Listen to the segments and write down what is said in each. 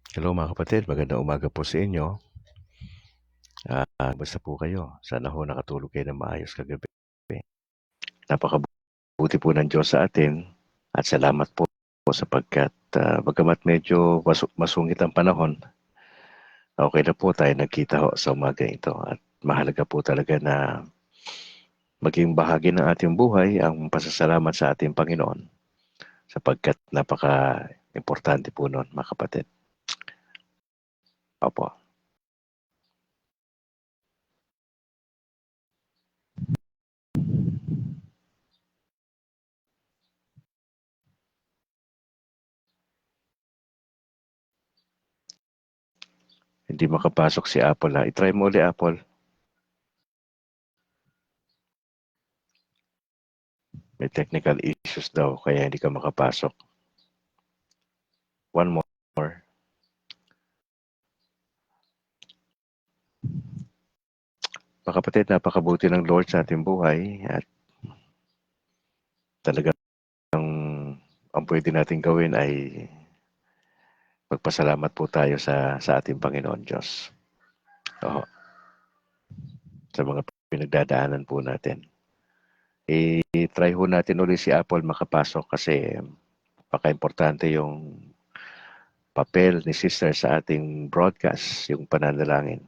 Hello mga kapatid, magandang umaga po sa inyo. Basta po kayo? Sana ho nakatulog kayo ng maayos kagabi. Napakabuti po ng Diyos sa atin at salamat po sapagkat bagamat medyo masungit ang panahon, okay na po tayo nagkita ho sa umaga ito at mahalaga po talaga na maging bahagi ng ating buhay ang pasasalamat sa ating Panginoon sapagkat napaka-importante po noon mga kapatid. Opo. Hindi makapasok si Apple ha. I-try mo ulit Apple. May technical issues daw kaya hindi ka makapasok. One more. Mga kapatid, napakabuti ng Lord sa ating buhay at talagang ang pwede natin gawin ay magpasalamat po tayo sa ating Panginoon Diyos. Oo, sa mga pinagdadaanan po natin. I-try ho natin ulit si Apple makapasok kasi paka-importante yung papel ni Sister sa ating broadcast, yung pananalangin.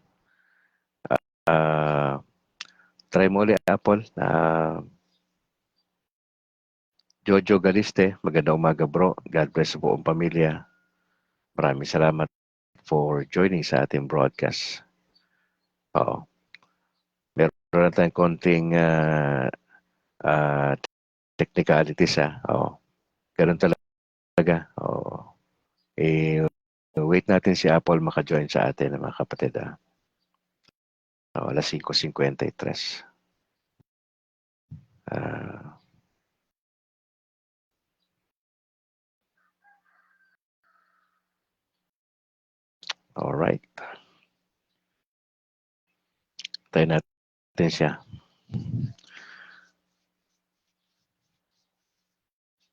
Try mo ulit Apple. Jojo Galiste, magandang umaga bro. God bless sa buong pamilya. Maraming salamat for joining sa ating broadcast. Oo. Meron na tayong konting technicalities Oo. Ganun talaga. Oo. Wait natin si Apple maka-join sa atin mga kapatid. Alas 5:53. Alright. Tayo natin siya.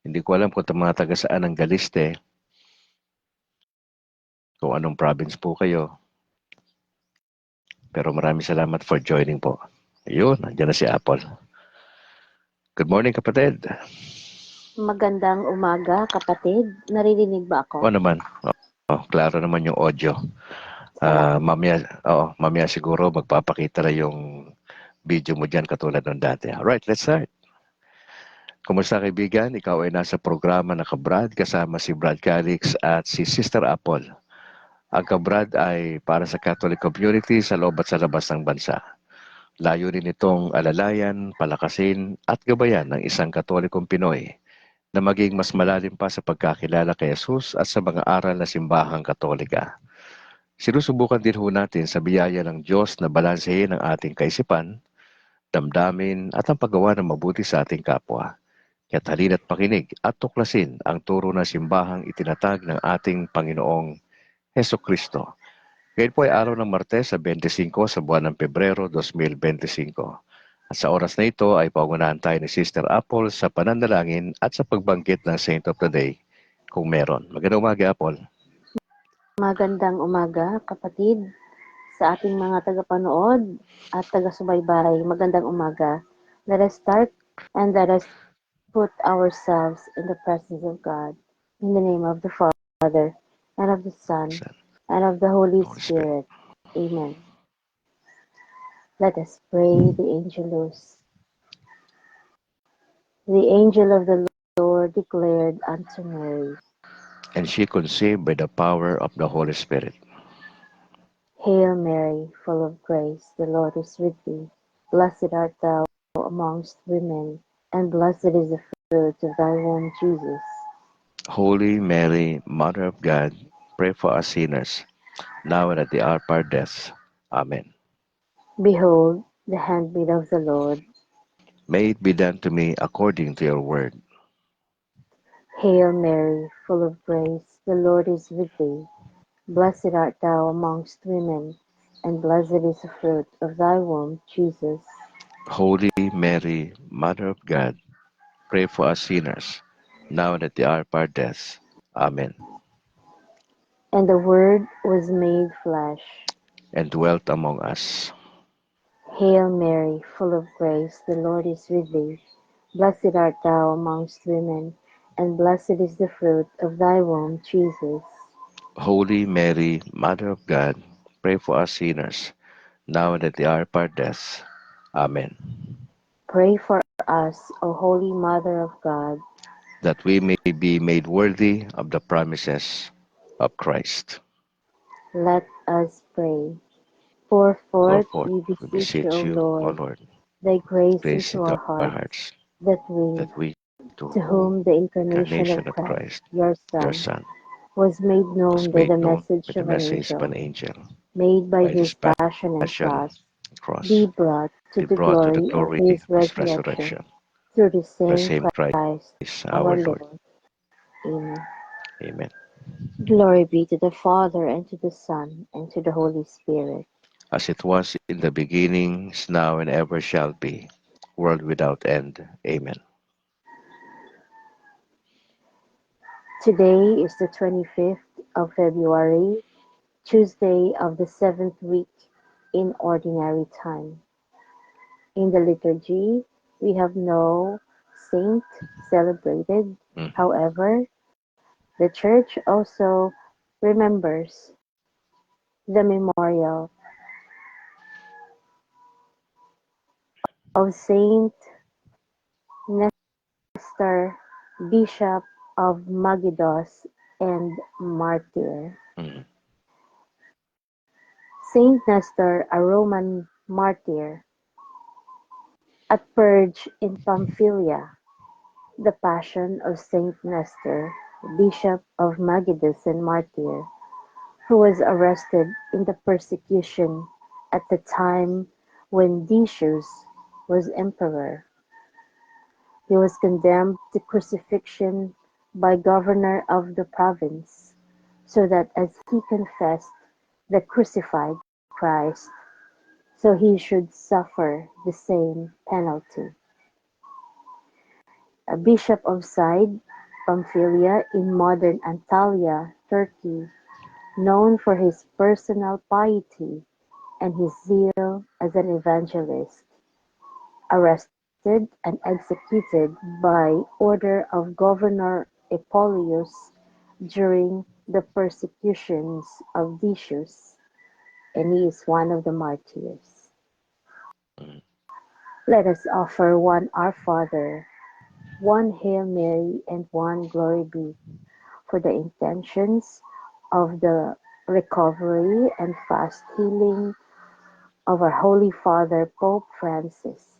Hindi ko alam kung mga taga saan ang Galiste. Kung anong province po kayo. Pero maraming salamat for joining po. Ayun, nandiyan na si Apple. Good morning, kapatid. Magandang umaga, kapatid. Naririnig ba ako? Oo naman. Klaro naman yung audio. Mamaya siguro magpapakita na yung video mo dyan katulad ng dati. Alright, let's start. Kumusta kaibigan? Ikaw ay nasa programa na Kabrad kasama si Brad Calix at si Sister Apple. Ang Kabrad ay para sa Catholic community sa loob at sa labas ng bansa. Layunin nitong alalayan, palakasin at gabayan ng isang Katolikong Pinoy na maging mas malalim pa sa pagkakilala kay Jesus at sa mga aral na simbahang Katolika. Sinusubukan din ho natin sa biyaya ng Diyos na balansehin ang ating kaisipan, damdamin at ang paggawa ng mabuti sa ating kapwa. Kaya't halina't makinig at tuklasin ang turo ng simbahang itinatag ng ating Panginoong Heso Kristo. Ngayon po ay araw ng Martes sa 25 sa buwan ng Pebrero 2025. At sa oras na ito ay paugunahan tayo ni Sister Apple sa pananalangin at sa pagbangkit ng Saint of the Day kung meron. Magandang umaga, Apple. Magandang umaga, kapatid. Sa ating mga tagapanood at taga-subaybay, magandang umaga. Let us start and let us put ourselves in the presence of God. In the name of the Father, and of the Son, and of the Holy Spirit. Amen. Let us pray the Angelus. The angel of the Lord declared unto Mary, And she conceived by the power of the Holy Spirit. Hail Mary, full of grace, the Lord is with thee. Blessed art thou amongst women, and blessed is the fruit of thy womb, Jesus. Holy Mary, Mother of God, pray for us sinners, now and at the hour of our death. Amen. Behold, the handmaid of the Lord. May it be done to me according to your word. Hail Mary, full of grace, the Lord is with thee. Blessed art thou amongst women, and blessed is the fruit of thy womb, Jesus. Holy Mary, Mother of God, pray for us sinners, now and at the hour of our death. Amen. And the Word was made flesh. and dwelt among us. Hail Mary, full of grace, the Lord is with thee. Blessed art thou amongst women, and blessed is the fruit of thy womb, Jesus. Holy Mary, Mother of God, pray for us sinners, now and at the hour of our death. Amen. Pray for us, O Holy Mother of God. That we may be made worthy of the promises of Christ. Let us pray. Pour Go forth, forth, we we beseech you, O beseech you, O Lord, Lord, thy grace grace into into our our hearts, hearts, that we, that we, to to whom whom the incarnation incarnation of of Christ, Christ, your your Son, Son, was made was known by made the known message with the of an message of an angel, angel, made by by his his passion and passion cross, and cross, be brought to be the brought to the glory of glory his of his resurrection, resurrection. through the The same same Christ Christ, is our our Lord. Lord. Amen. Amen. Glory be to the Father, and to the Son, and to the Holy Spirit. As it was in the beginning, is now, and ever shall be, world without end. Amen. Today is the 25th of February, Tuesday of the seventh week in Ordinary Time. In the liturgy, we have no saint celebrated. Mhm. However, the Church also remembers the memorial of Saint Nestor, Bishop of Magidos and martyr. Mhm. Saint Nestor, a Roman martyr, at Perge in Pamphylia. The Passion of Saint Nestor, Bishop of Magidos and martyr, who was arrested in the persecution at the time when Decius was emperor. He was condemned to crucifixion by governor of the province, so that as he confessed the crucified Christ, so he should suffer the same penalty. A bishop of Side, Pamphylia in modern Antalya, Turkey, known for his personal piety and his zeal as an evangelist, arrested and executed by order of Governor Hippolyus during the persecutions of Decius, and he is one of the martyrs. Mhm. Let us offer one Our Father, one Hail Mary, and one Glory be for the intentions of the recovery and fast healing of our Holy Father Pope Francis,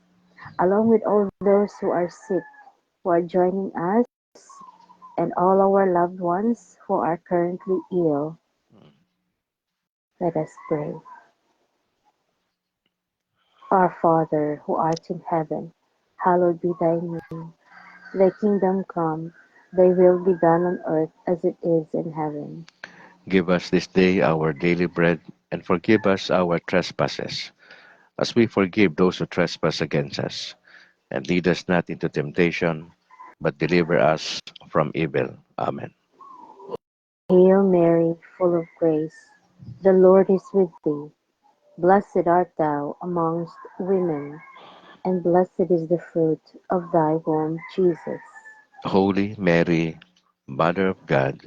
along with all those who are sick, who are joining us, and all our loved ones who are currently ill. Let us pray. Our Father, who art in heaven, hallowed be thy name. Thy kingdom come, thy will be done on earth as it is in heaven. Give us this day our daily bread, and forgive us our trespasses, as we forgive those who trespass against us. And lead us not into temptation, but deliver us from evil. Amen. Hail Mary, full of grace, the Lord is with thee. Blessed art thou amongst women, and blessed is the fruit of thy womb, Jesus. Holy Mary, Mother of God,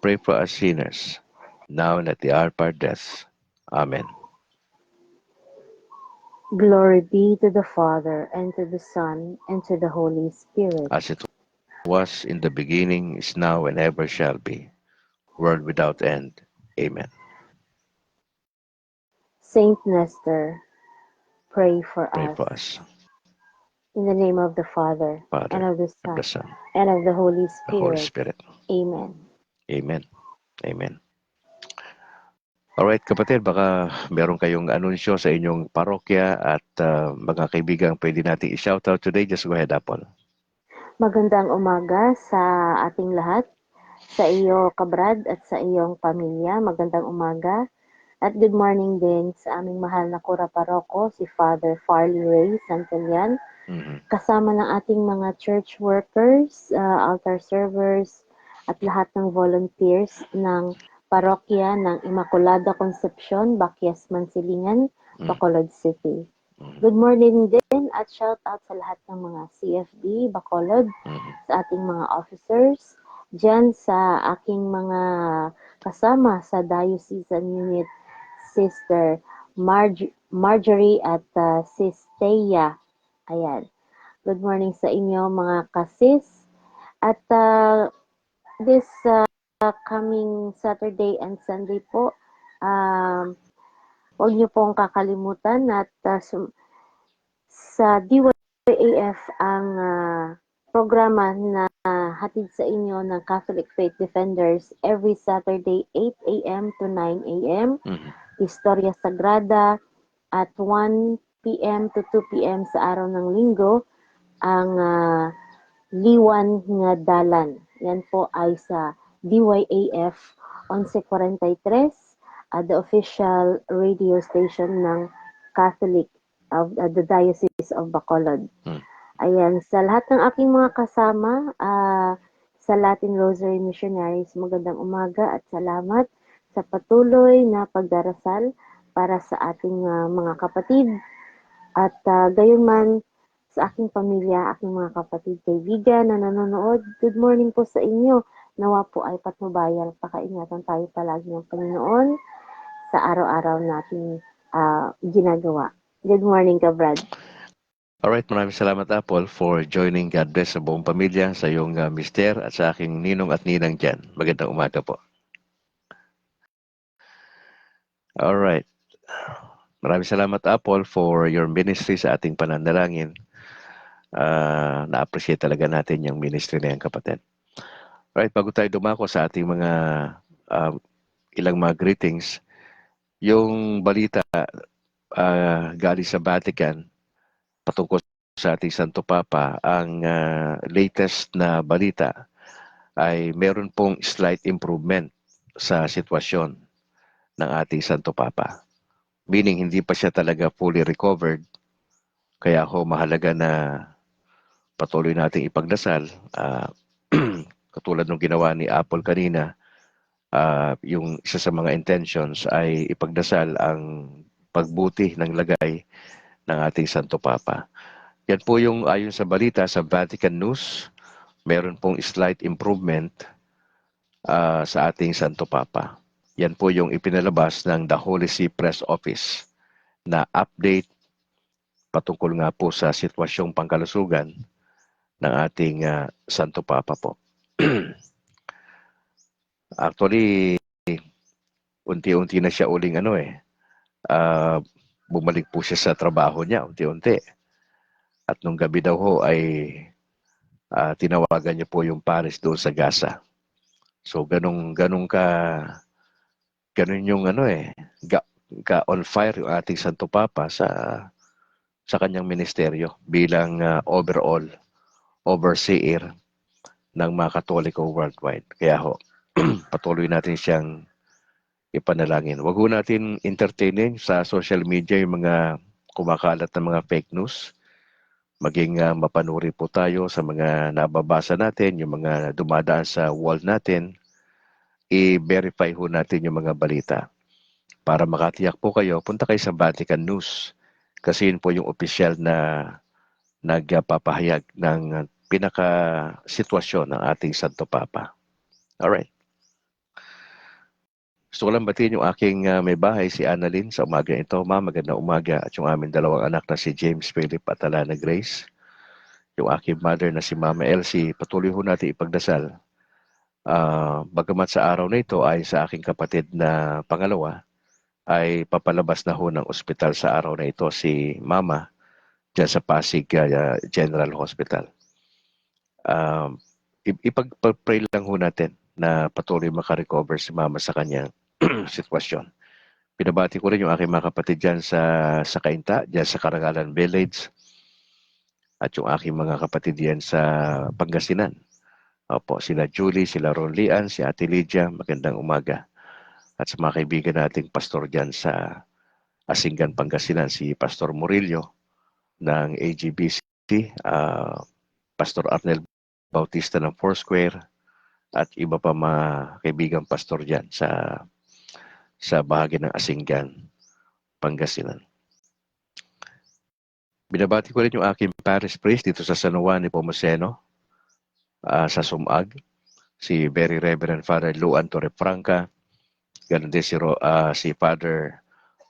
pray for us sinners, now and at the hour of our death. Amen. Glory be to the Father, and to the Son, and to the Holy Spirit. As it was in the beginning, is now, and ever shall be, world without end. Amen. Saint Nestor, pray for Pray us. for us, In the name of the Father, and Father, of the of Son, the Son, and of the Holy the Holy Spirit. Spirit. Amen. Amen. Amen. Alright kapatid, baka meron kayong anunsyo sa inyong parokya at mga kaibigan pwede nating i-shoutout today. Just go ahead, Apple. Magandang umaga sa ating lahat, sa iyo, Kabrad, at sa iyong pamilya. Magandang umaga. At good morning din sa aming mahal na Kura Paroko, si Father Farley Ray Santelian, Mhm. kasama ng ating mga church workers, altar servers, at lahat ng volunteers ng Parokya ng Immaculada Concepcion, Baquias, Mansilingan, Bacolod City. Good morning din at shout out sa lahat ng mga CFD, Bacolod, sa ating mga officers, dyan sa aking mga kasama sa Diocesan Unit, Sister Marjorie at Sis Thea. Ayan. Good morning sa inyo mga kasis. At this coming Saturday and Sunday po, huwag niyo pong kakalimutan at sa DYAF ang programa na hatid sa inyo ng Catholic Faith Defenders every Saturday 8 a.m. to 9 a.m. Historia Sagrada at 1 p.m. to 2 p.m. sa araw ng linggo ang Liwan nga Dalan. Yan po ay sa DYAF 1143, the official radio station ng Catholic of the Diocese of Bacolod. Ayan, sa lahat ng aking mga kasama sa Latin Rosary Missionaries, magandang umaga at salamat sa patuloy na pagdarasal para sa ating mga kapatid at gayon man sa aking pamilya, aking mga kapatid, kaibigan na nanonood. Good morning po sa inyo. Nawa po ay patnubayal. Pakaingatan tayo palagi ng Panginoon sa araw-araw nating ginagawa. Good morning ka, Brad. Alright, maraming salamat Apple for joining. God bless sa buong pamilya, sa iyong mister at sa aking ninong at ninang dyan. Magandang umaga po. Alright. Maraming salamat Apple for your ministry sa ating pananalangin. Na-appreciate talaga natin yung ministry na yan, kapatid. Alright, bago tayo dumako sa ating mga ilang mga greetings, yung balita galing sa Vatican patungkol sa ating Santo Papa, ang latest na balita ay meron pong slight improvement sa sitwasyon ng ating Santo Papa. Meaning, hindi pa siya talaga fully recovered. Kaya mahalaga na patuloy nating ipagdasal. Katulad ng ginawa ni Apple kanina, yung isa sa mga intentions ay ipagdasal ang pagbuti ng lagay ng ating Santo Papa. Yan po yung ayon sa balita sa Vatican News, meron pong slight improvement sa ating Santo Papa. Yan po yung ipinalabas ng The Holy See Press Office na update patungkol nga po sa sitwasyong pangkalusugan ng ating Santo Papa po. Actually, unti-unti na siya uling bumalik po siya sa trabaho niya unti-unti. At nung gabi daw ay tinawagan niya po yung Paris doon sa Gaza. So ganun yung ka on fire yung ating Santo Papa sa kanyang ministeryo bilang overall overseer ng mga Katoliko worldwide. Kaya patuloy natin siyang ipanalangin. Huwag natin entertaining sa social media yung mga kumakalat na mga fake news. Maging mapanuri po tayo sa mga nababasa natin, yung mga dumadaan sa wall natin. I-verify natin yung mga balita. Para makatiyak po kayo, punta kayo sa Vatican News. Kasi yun po yung opisyal na nagpapahayag ng pinaka-sitwasyon ng ating Santo Papa. Alright. Gusto ko lang batiin yung aking may bahay, si Annalyn, sa umaga ito. Ma'am, magandang umaga. At yung aming dalawang anak na si James Philip at Alana Grace. Yung aking mother na si Mama Elsie, patuloy natin ipagdasal. Bagamat sa araw na ito ay sa aking kapatid na pangalawa, ay papalabas na ng ospital sa araw na ito si Mama dyan sa Pasig General Hospital. Ipag-pray lang natin na patuloy makarecover si Mama sa kanyang sitwasyon. Pinabati ko rin yung aking mga kapatid dyan sa Cainta, dyan sa Karangalan Village, at yung aking mga kapatid dyan sa Pangasinan. Opo, sila Julie, sila Ronlian, si Ate Lydia, magandang umaga. At sa mga kaibigan nating pastor dyan sa Asingan, Pangasinan, si Pastor Murillo ng AGBC, Pastor Arnel Bautista ng Foursquare, at iba pa mga kaibigang pastor dyan sa bahagi ng Asinggan, Pangasinan. Binabati ko rin yung aking parish priest dito sa San Juan Nepomuceno, sa Sumag, si Very Reverend Father Luan Torrefranca, ganun din si Father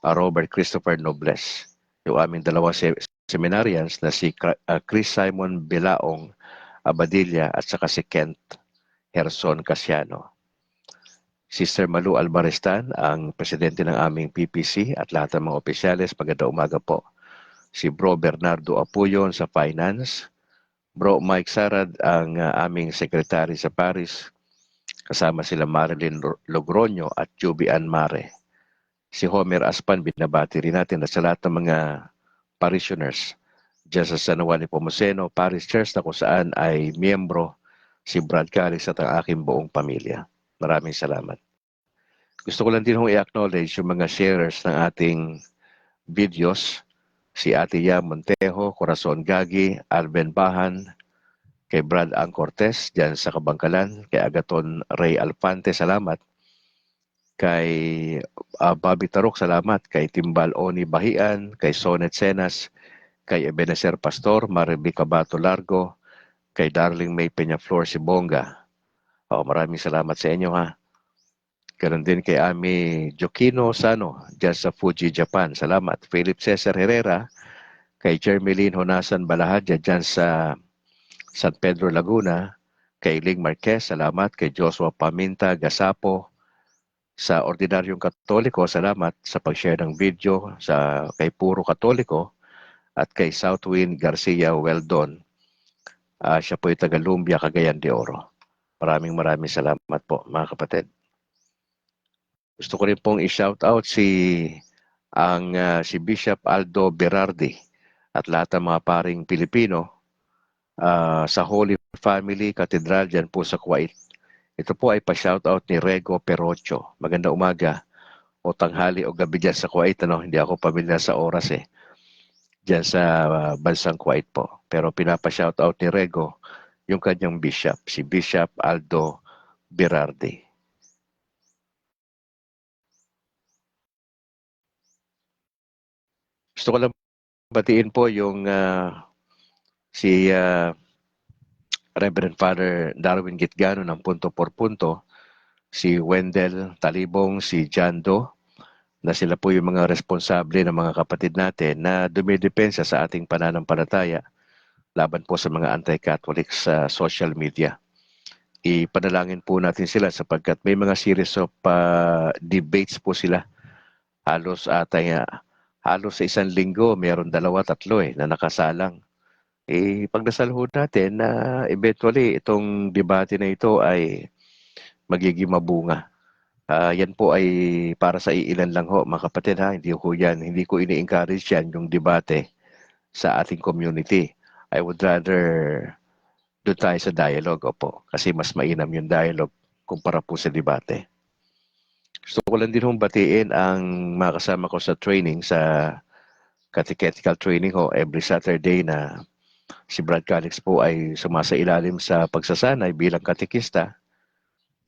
Robert Christopher Nobles, yung aming dalawa seminarians na si Chris Simon Bilaong Abadilla at saka si Kent Herson Casiano. Sister Malu Albarestan, ang presidente ng aming PPC at lahat ng mga opisyales, magandang umaga po. Si Bro Bernardo Apuyon sa Finance, Bro Mike Sarad, ang aming secretary sa Paris, kasama sila Marilyn Logroño at Juby Ann Mare. Si Homer Aspan, binabati rin natin at sa lahat ng mga parishioners dyan sa San Juan Nepomuceno Parish Church na kung saan ay miyembro si Brad Calix at ang aking buong pamilya. Maraming salamat. Gusto ko lang din i-acknowledge yung mga sharers ng ating videos, si Ate Ya Montejo, Corazon Gagi, Alben Bahan, kay Brad Ang Cortez dyan sa Kabangkalan, kay Agaton Ray Alfante, salamat. Kay Bobby Tarok, salamat. Kay Timbal Oni Bahian, kay Sonet Senas, kay Ebenezer Pastor, Mariby Cabato Largo, kay Darling May Peñaflor Sibonga. Maraming salamat sa inyo ha. Ganon din kay Ami Jokino Sano, dyan sa Fuji, Japan. Salamat. Philip Cesar Herrera, kay Jermeline Honasan Balahadya, dyan sa San Pedro, Laguna. Kay Ling Marquez, salamat. Kay Joshua Paminta Gasapo, sa Ordinaryong Katoliko, salamat sa pag-share ng video kay Puro Katoliko at kay Southwind Garcia Weldon. Siya po ay taga Lumbia, Cagayan de Oro. Maraming salamat po mga kapatid. Gusto ko rin pong i-shout out si Bishop Aldo Berardi at lahat ng mga paring Pilipino sa Holy Family Cathedral dyan po sa Kuwait. Ito po ay pa-shoutout ni Rego Perocho. Magandang umaga o tanghali o gabi dyan sa Kuwait. Hindi ako pamilyar sa oras dyan sa bansang Kuwait po. Pero pinapa-shoutout ni Rego yung kanyang bishop, si Bishop Aldo Berardi. Gusto ko lang batiin po yung si Reverend Father Darwin Gitgano ng Punto por Punto, si Wendell Talibong, si Jando, na sila po yung mga responsable ng mga kapatid natin na dumidepensa sa ating pananampalataya laban po sa mga anti-Catholic sa social media. Ipanalangin po natin sila sapagkat may mga series of debates po sila. Halos sa isang linggo, mayroon 2-3 na nakasalang. Pagdasal ho natin na eventually itong debate na ito ay magiging mabunga. Yan po ay para sa iilan lang ho, mga kapatid ha. Hindi ko ini-encourage yan yung debate sa ating community. I would rather doon tayo sa dialogue, opo. Kasi mas mainam yung dialogue kumpara po sa debate. Gusto ko lang din hong batiin ang mga kasama ko sa training, sa catechetical training ho, every Saturday na si Brad Calix po ay sumasailalim sa pagsasanay bilang katekista.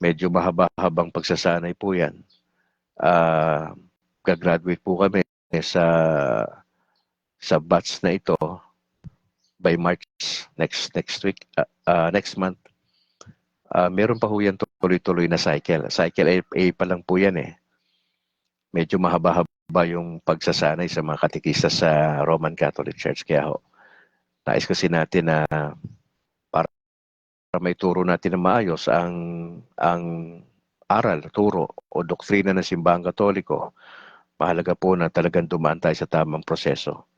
Medyo mahaba-habang pagsasanay po yan. Gagraduate po kami sa batch na ito by March next month. Meron pa ho yan tuloy-tuloy na cycle. Cycle A pa lang po yan Medyo mahaba-haba yung pagsasanay sa mga katekista sa Roman Catholic Church. Kaya ho, nais kasi natin na para may turo natin na maayos ang aral, turo o doktrina ng Simbahang Katoliko. Mahalaga po na talagang dumaan tayo sa tamang proseso.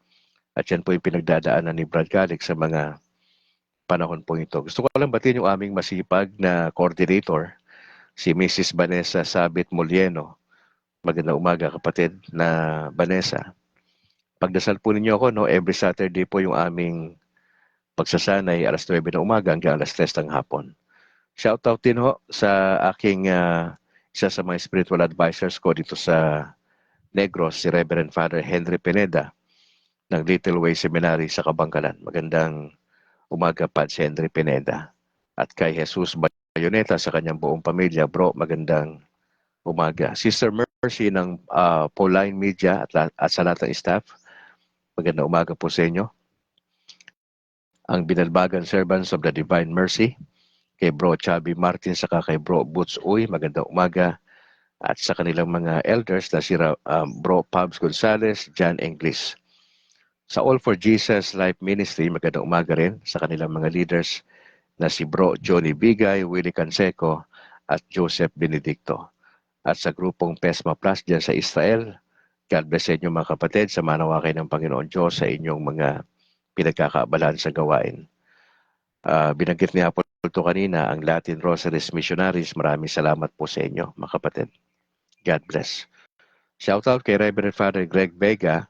At yan po yung pinagdadaanan ni Brad Calix sa mga panahon po ito. Gusto ko lang batiin yung aming masipag na coordinator, si Mrs. Vanessa Sabit Molieno. Magandang umaga kapatid na Vanessa. Pagdasal po ninyo ako, every Saturday po yung aming pagsasanay, 9:00 ng umaga hanggang 3:00 ng hapon. Shoutout din ho sa aking isa sa mga spiritual advisors ko dito sa Negros, si Reverend Father Henry Pineda ng Little Way Seminary sa Kabangkalan. Magandang umaga pa si Henry Pineda. At kay Jesus Bayoneta sa kanyang buong pamilya. Bro, magandang umaga. Sister Mercy ng Pauline Media at sa lahat ng staff, magandang umaga po sa inyo. Ang binalbagan servants of the Divine Mercy, kay Bro Chubby Martin saka kay Bro Boots Uy, magandang umaga. At sa kanilang mga elders na si Bro Pabs Gonzales, John Inglis. Sa All for Jesus Life Ministry, magandang umaga rin sa kanilang mga leaders na si Bro Johnny Bigay, Willie Canseco at Joseph Benedicto. At sa grupong PESMA Plus dyan sa Israel, God bless sa inyo mga kapatid, sa manawa kayo ng Panginoon Diyos sa inyong mga pinagkakaabalan sa gawain. Binanggit ni Apostol to kanina ang Latin Rosaries Missionaries. Maraming salamat po sa inyo mga kapatid. God bless. Shout out kay Reverend Father Greg Vega,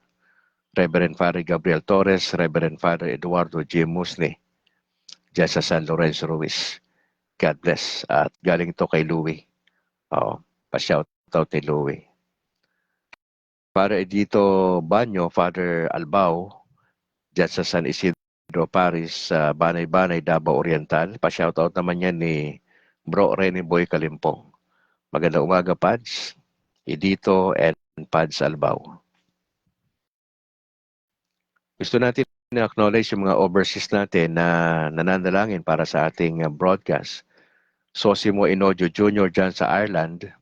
Reverend Father Gabriel Torres, Reverend Father Eduardo J. Musni, dyan sa San Lorenzo Ruiz. God bless. At galing to kay Louie. Pa-shout out ni Louie. Father Edito Banyo, Father Albao, dyan sa San Isidro Paris, sa Banay-Banay, Davao Oriental. Pa-shoutout naman yan ni Bro Rene Boy Kalimpong. Magandang umaga, Pads. Edito and Pads Albao. Gusto natin na-acknowledge yung mga overseas natin na nananalangin para sa ating broadcast. Sosimo Inojo Jr. dyan sa Ireland,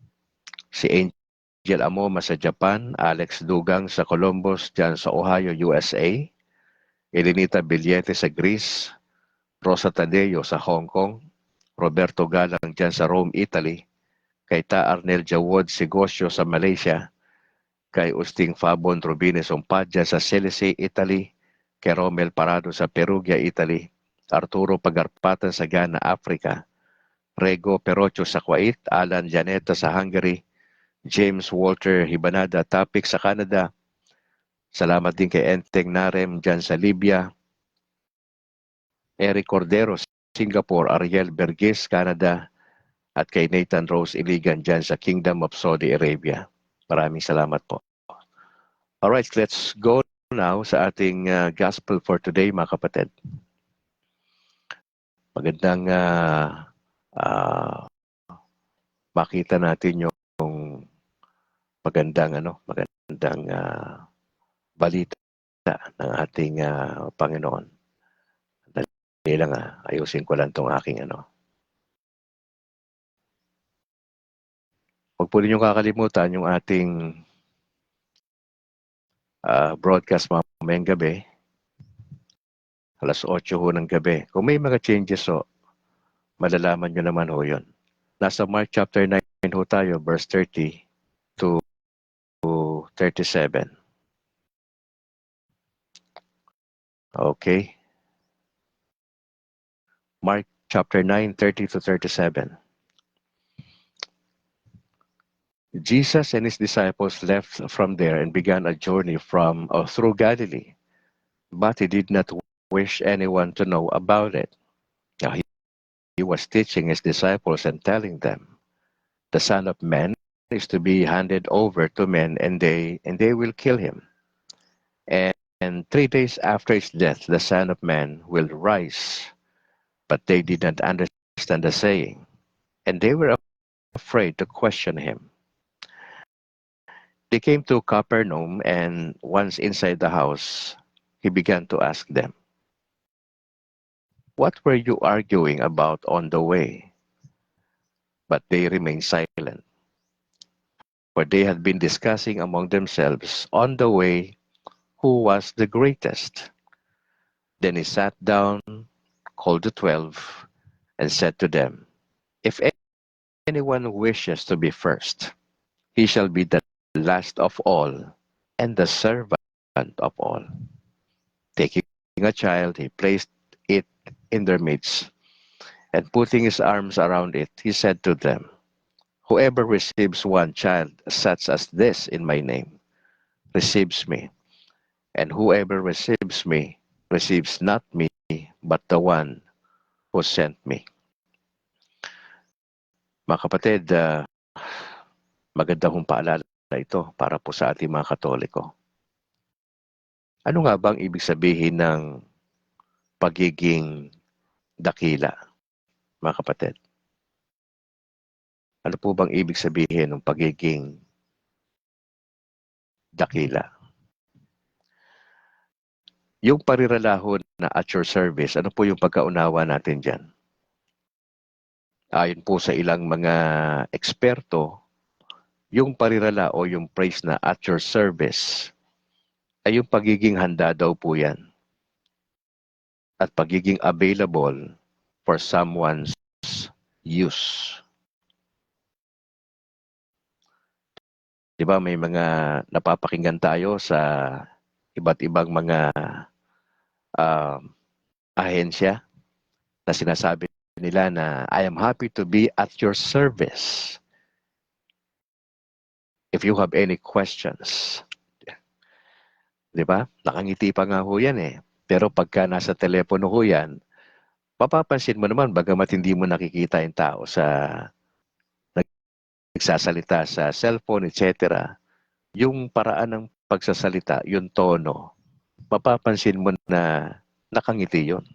si Angel Amoma sa Japan, Alex Dugang sa Columbus dyan sa Ohio, USA, Elenita Billete sa Greece, Rosa Tadeo sa Hong Kong, Roberto Galang dyan sa Rome, Italy, kay Ta Arnel Jawod Sigosyo sa Malaysia, kay Usting Fabon Rubines Umpad dyan sa Selice, Italy, kay Romel Parado sa Perugia, Italy, Arturo Pagarpatan sa Ghana, Africa, Rego Perocho sa Kuwait, Alan Janeta sa Hungary, James Walter Hibanada Tapik sa Canada. Salamat din kay Enteng Narem dyan sa Libya, Eric Cordero, Singapore, Ariel Berges, Canada, at kay Nathan Rose Iligan dyan sa Kingdom of Saudi Arabia. Maraming salamat po. Alright, let's go now sa ating gospel for today, mga kapatid. Magandang makita natin yung magandang balita ng ating Panginoon. Dali lang ayusin ko lang tong aking Huwag po ninyong kakalimutan yung ating broadcast mamayang gabi. Alas 8 ho ng gabi. Kung may mga changes malalaman nyo naman ho yun. Nasa Mark chapter 9 ho tayo, verse 30 to 37. Okay. Mark chapter 9, 30 to 37. Jesus and his disciples left from there and began a journey through Galilee. But he did not wish anyone to know about it. Now he was teaching his disciples and telling them, the Son of Man is to be handed over to men, and they will kill him. And 3 days after his death, the Son of Man will rise. But they did not understand the saying, and they were afraid to question him. They came to Capernaum, and once inside the house, he began to ask them, what were you arguing about on the way? But they remained silent, for they had been discussing among themselves on the way who was the greatest. Then he sat down, called the 12, and said to them, if anyone wishes to be first, he shall be the last of all and the servant of all. Taking a child, he placed it in their midst, and putting his arms around it, he said to them, whoever receives one child such as this in my name receives me, and whoever receives me receives not me, but the one who sent me. Mga kapatid, maganda kong paalala ito para po sa ating mga Katoliko. Ano nga bang ibig sabihin ng pagiging dakila, mga kapatid? Ano po bang ibig sabihin ng pagiging dakila? Yung parilalahon na at your service, ano po yung pagkaunawa natin dyan? Ayon po sa ilang mga eksperto, yung parirala o yung praise na at your service ay yung pagiging handa daw po yan at pagiging available for someone's use. Di ba may mga napapakinggan tayo sa iba't ibang mga uh, ahensya na sinasabi nila na I am happy to be at your service if you have any questions. Di ba? Nakangiti pa nga ho yan eh. Pero pagka nasa telepono ho yan, mapapansin mo naman bagamat hindi mo nakikita yung tao sa nagsasalita sa cellphone, etc. Yung paraan ng pagsasalita, yung tono, mapapansin mo na nakangiti yun.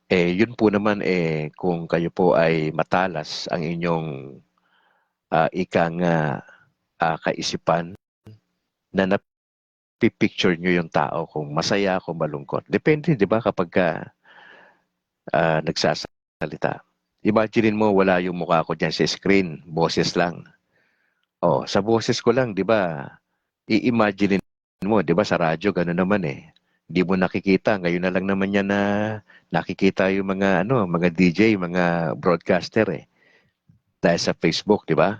Yun po naman kung kayo po ay matalas ang inyong ikang kaisipan na napipicture nyo yung tao kung masaya, kung malungkot. Depende, di ba, kapag nagsasalita. Imagine mo wala yung mukha ko dyan sa screen, boses lang. Sa boses ko lang, di ba, i-imagine mo, di ba, sa radyo, gano'n naman eh. Hindi mo nakikita, ngayon na lang naman yan na nakikita yung mga DJ, mga broadcaster eh. Dahil sa Facebook, di ba?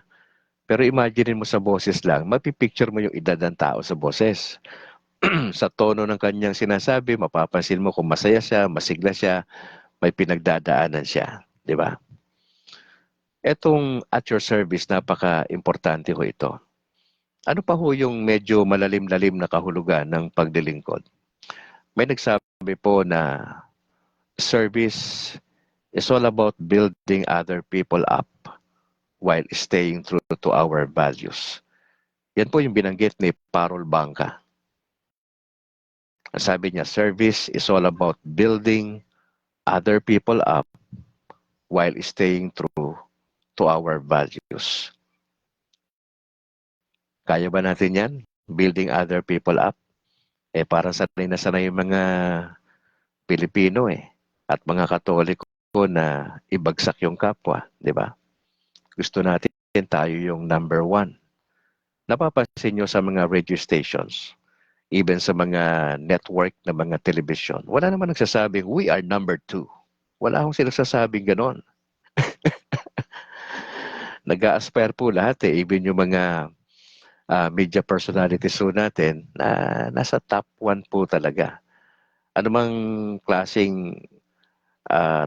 Pero imagine mo sa boses lang, mapipicture mo yung edad ng tao sa boses. Sa tono ng kanyang sinasabi, mapapansin mo kung masaya siya, masigla siya, may pinagdadaanan siya. Di ba? Etong at your service, napaka-importante ho ito. Ano pa ho yung medyo malalim-lalim na kahulugan ng paglilingkod? May nagsabi po na service is all about building other people up while staying true to our values. Yan po yung binanggit ni Parol Bangka. Sabi niya, service is all about building other people up while staying true to our values. Kaya ba natin yan? Building other people up? Para sanay na sanay yung mga Pilipino at mga Katoliko na ibagsak yung kapwa, di ba? Gusto natin tayo yung number one. Napapansin nyo sa mga radio stations, even sa mga network na mga television, wala naman nagsasabing, we are number two. Wala akong sinasasabing ganon. Nag-a-aspire po lahat even yung mga media personalities po natin na nasa top 1 po talaga. Ano mang klaseng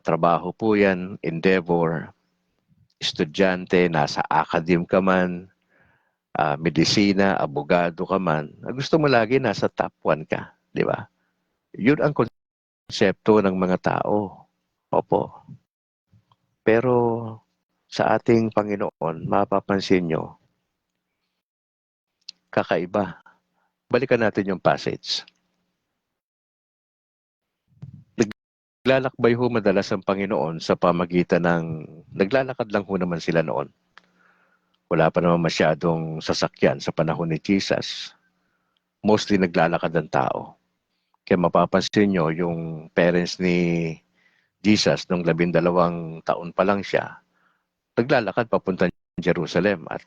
trabaho po yan, endeavor, estudyante, nasa academe ka man, medisina, abogado ka man, gusto mo lagi nasa top 1 ka, di ba? Yun ang konsepto ng mga tao. Opo. Pero sa ating Panginoon, mapapansin nyo, kakaiba. Balikan natin yung passage. Naglalakbay ho madalas ang Panginoon sa pamagitan ng, naglalakad lang ho naman sila noon. Wala pa naman masyadong sasakyan sa panahon ni Jesus. Mostly naglalakad ang tao. Kaya mapapansin nyo, yung parents ni Jesus, nung 12 taon pa lang siya, naglalakad papunta Jerusalem. At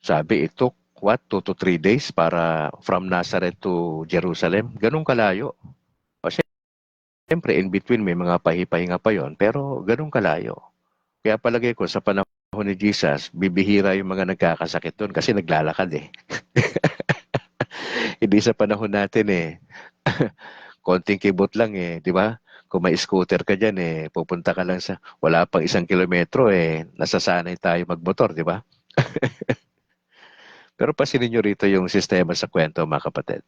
sabi, it took, 2 to 3 days para from Nazareth to Jerusalem. Ganun kalayo. O siyempre, in between may mga pahipahinga pa yon, pero ganun kalayo. Kaya palagay ko, sa panahon ni Jesus, bibihira yung mga nagkakasakit doon kasi naglalakad Hindi sa panahon natin konting kibot lang di ba? Kung may scooter ka dyan pupunta ka lang sa, wala pang 1 kilometro nasasanay tayo magmotor, di ba? Pero pasinin nyo rito yung sistema sa kwento, mga kapatid.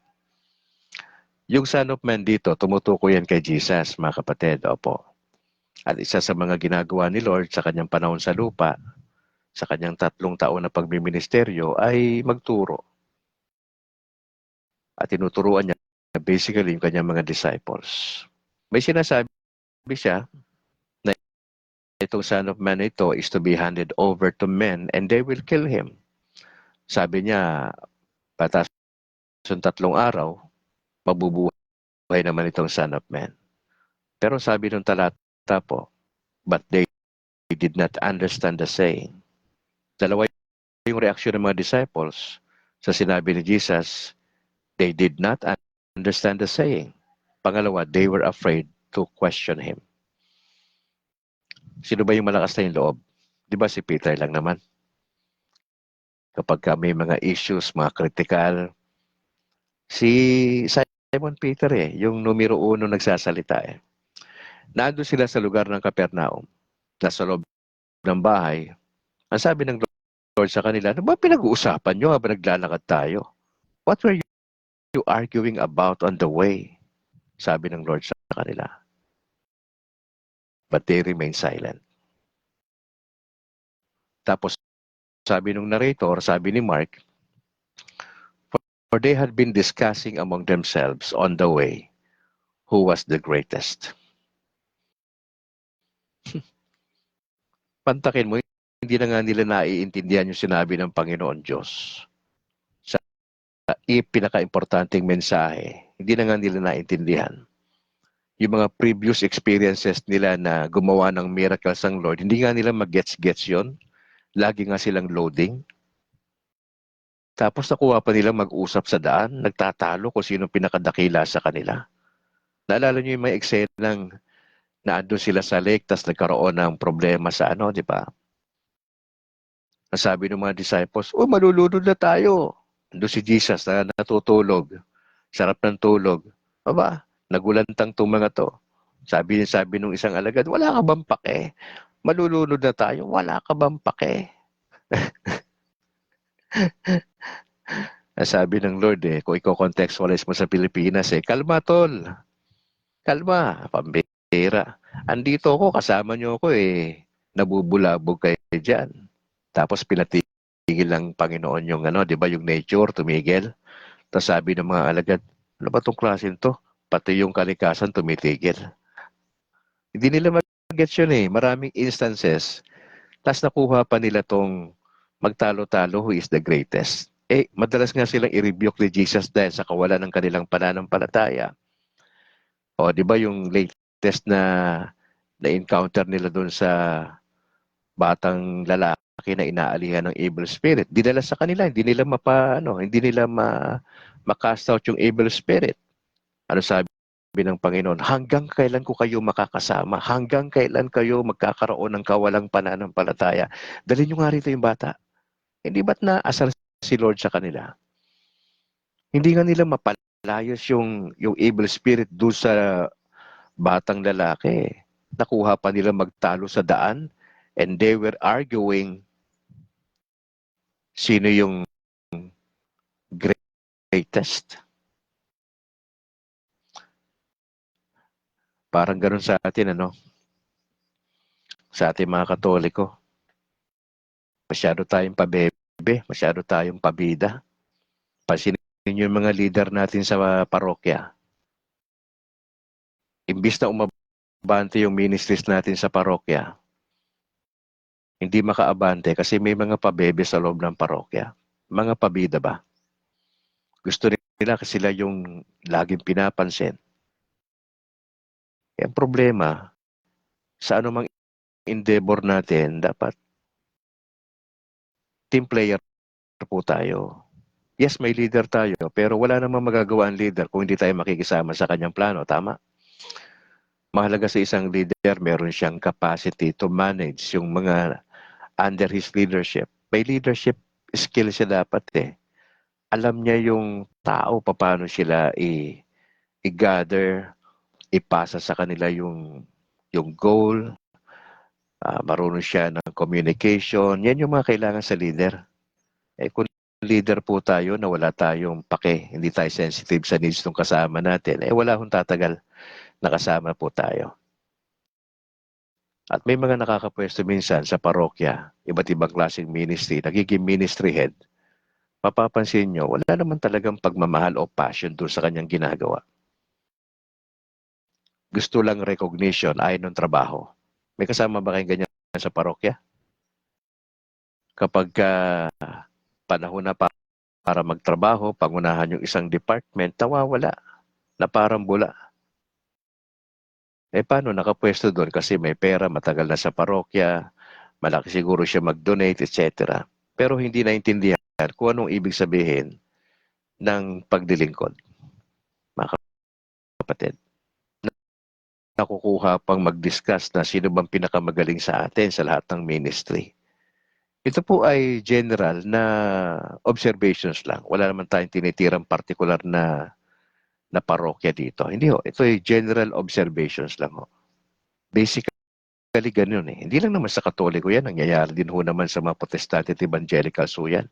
Yung Son of Man dito, tumutukoy yan kay Jesus, mga kapatid, opo. At isa sa mga ginagawa ni Lord sa kanyang panahon sa lupa, sa kanyang 3 taon na pagmiministeryo, ay magturo. At tinuturuan niya basically yung kanyang mga disciples. May sinasabi siya na itong Son of Man ito is to be handed over to men and they will kill him. Sabi niya, patas yung 3 araw, mabubuhay naman itong Son of Man. Pero sabi ng talata po, but they did not understand the saying. Dalawa yung reaksyon ng mga disciples sa sinabi ni Jesus, they did not understand the saying. Pangalawa, they were afraid to question him. Sino ba yung malakas na yung loob? Di ba si Peter lang naman? Kapag may mga issues, mga critical, si Simon Peter yung numero 1 nagsasalita Nandun sila sa lugar ng Capernaum, nasa loob ng bahay. Ang sabi ng Lord sa kanila, ano ba pinag-uusapan nyo habang naglalakad tayo? What were you arguing about on the way? Sabi ng Lord sa kanila. But they remained silent. Tapos sabi ng narrator, sabi ni Mark, for they had been discussing among themselves on the way who was the greatest. Pantakin mo, hindi na nga nila naiintindihan yung sinabi ng Panginoon Diyos. Sa pinaka-importanting mensahe, hindi na nga nila naiintindihan. Yung mga previous experiences nila na gumawa ng miracles ang Lord, hindi nga nila mag-gets yun. Lagi nga silang loading. Tapos nakuha pa nilang mag-usap sa daan, nagtatalo kung sino pinakadakila sa kanila. Naalala niyo yung mga eksenang naandun sila sa lake, tas nagkaroon ng problema sa di ba? Nasabi ng mga disciples, malulunod na tayo. Doon si Jesus na natutulog. Sarap ng tulog. Aba, nagulantang itong mga to. Sabi nung isang alagad, wala ka bang pake? Malulunod na tayo, wala ka bang pake? Sabi ng Lord kung i-contextualize mo sa Pilipinas kalma tol. Kalma, pambira. Andito ako, kasama niyo ako nabubulabog kayo dyan. Tapos pinatigil ng Panginoon yung di ba, yung nature, tumigil. Tapos sabi ng mga alagad, ano ba itong klase to? Pati yung kalikasan tumitigil. Hindi nila mag-gets yun Maraming instances. Tapos nakuha pa nila tong magtalo-talo who is the greatest. Madalas nga silang i-rebuke ni Jesus dahil sa kawalan ng kanilang pananampalataya. O, di ba yung latest na-encounter nila doon sa batang lalaki na inaalihan ng evil spirit. Dinala sa kanila, hindi nila ma-cast out yung evil spirit. Ano sabi ng Panginoon? Hanggang kailan ko kayo makakasama? Hanggang kailan kayo magkakaroon ng kawalang pananampalataya? Dalhin nyo nga rito yung bata. Hindi ba't naasar si Lord sa kanila? Hindi nga nila mapalayos yung evil spirit doon sa batang lalaki. Nakuha pa nila magtalo sa daan and they were arguing sino yung greatest. Parang ganun sa atin, sa ating mga Katoliko. Masyado tayong pabebe, masyado tayong pabida. Pansinin niyo yung mga leader natin sa parokya. Imbis na umabante yung ministries natin sa parokya, hindi makaabante kasi may mga pabebe sa loob ng parokya. Mga pabida ba? Gusto nila kasi sila yung laging pinapansin. Ang problema, sa anumang endeavor natin, dapat team player po tayo. Yes, may leader tayo, pero wala namang magagawa ang leader kung hindi tayo makikisama sa kanyang plano. Tama? Mahalaga sa isang leader, meron siyang capacity to manage yung mga under his leadership. May leadership skill siya dapat Alam niya yung tao, paano sila i-gather, ipasa sa kanila yung goal, marunong siya ng communication. Yan yung mga kailangan sa leader. Kung leader po tayo na wala tayong pake, hindi tayo sensitive sa needs ng kasama natin, wala hong tatagal na kasama po tayo. At may mga nakakapwesto minsan sa parokya, iba't ibang klaseng ministry, nagiging ministry head, mapapansin nyo, wala naman talagang pagmamahal o passion doon sa kanyang ginagawa. Gusto lang recognition ayon ng trabaho. May kasama ba kayong ganyan sa parokya? Kapag panahon na para magtrabaho, pangunahan yung isang department, nawawala na parang bula. Paano nakapwesto doon? Kasi may pera, matagal na sa parokya, malaki siguro siya mag-donate, etc. Pero hindi naintindihan kung anong ibig sabihin ng pagdilingkod, mga kapatid. Nakukuha pang mag-discuss na sino bang pinakamagaling sa atin sa lahat ng ministry. Ito po ay general na observations lang. Wala naman tayong tinitirang particular na parokya dito. Hindi ho. Ito ay general observations lang ho. Basically, ganun eh. Hindi lang naman sa Katoliko yan. Nangyayari din ho naman sa mga Protestante at Evangelicals ho yan.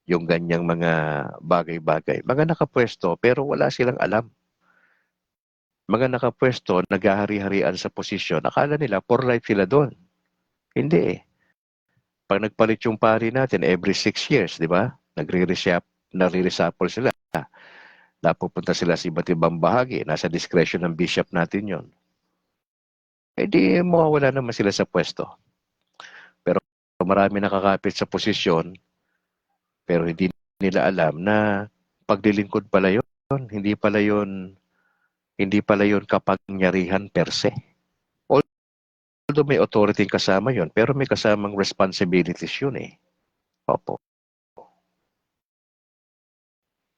Yung ganyang mga bagay-bagay. Mga nakapwesto pero wala silang alam. Mga nakapwesto, naghahari-harian sa posisyon. Akala nila, for life sila doon. Hindi eh. Pag nagpalit yung pari natin every 6 years, di ba? Nare-reshuffle sila. Napupunta sila sa iba't ibang bahagi. Nasa discretion ng bishop natin yon. Di mawawala naman sila sa pwesto. Pero marami nakakapit sa posisyon, pero hindi nila alam na paglilingkod pala yun. Hindi pala yun kapangyarihan per se. Although may authority kasama yon, pero may kasamang responsibilities yun eh. Opo.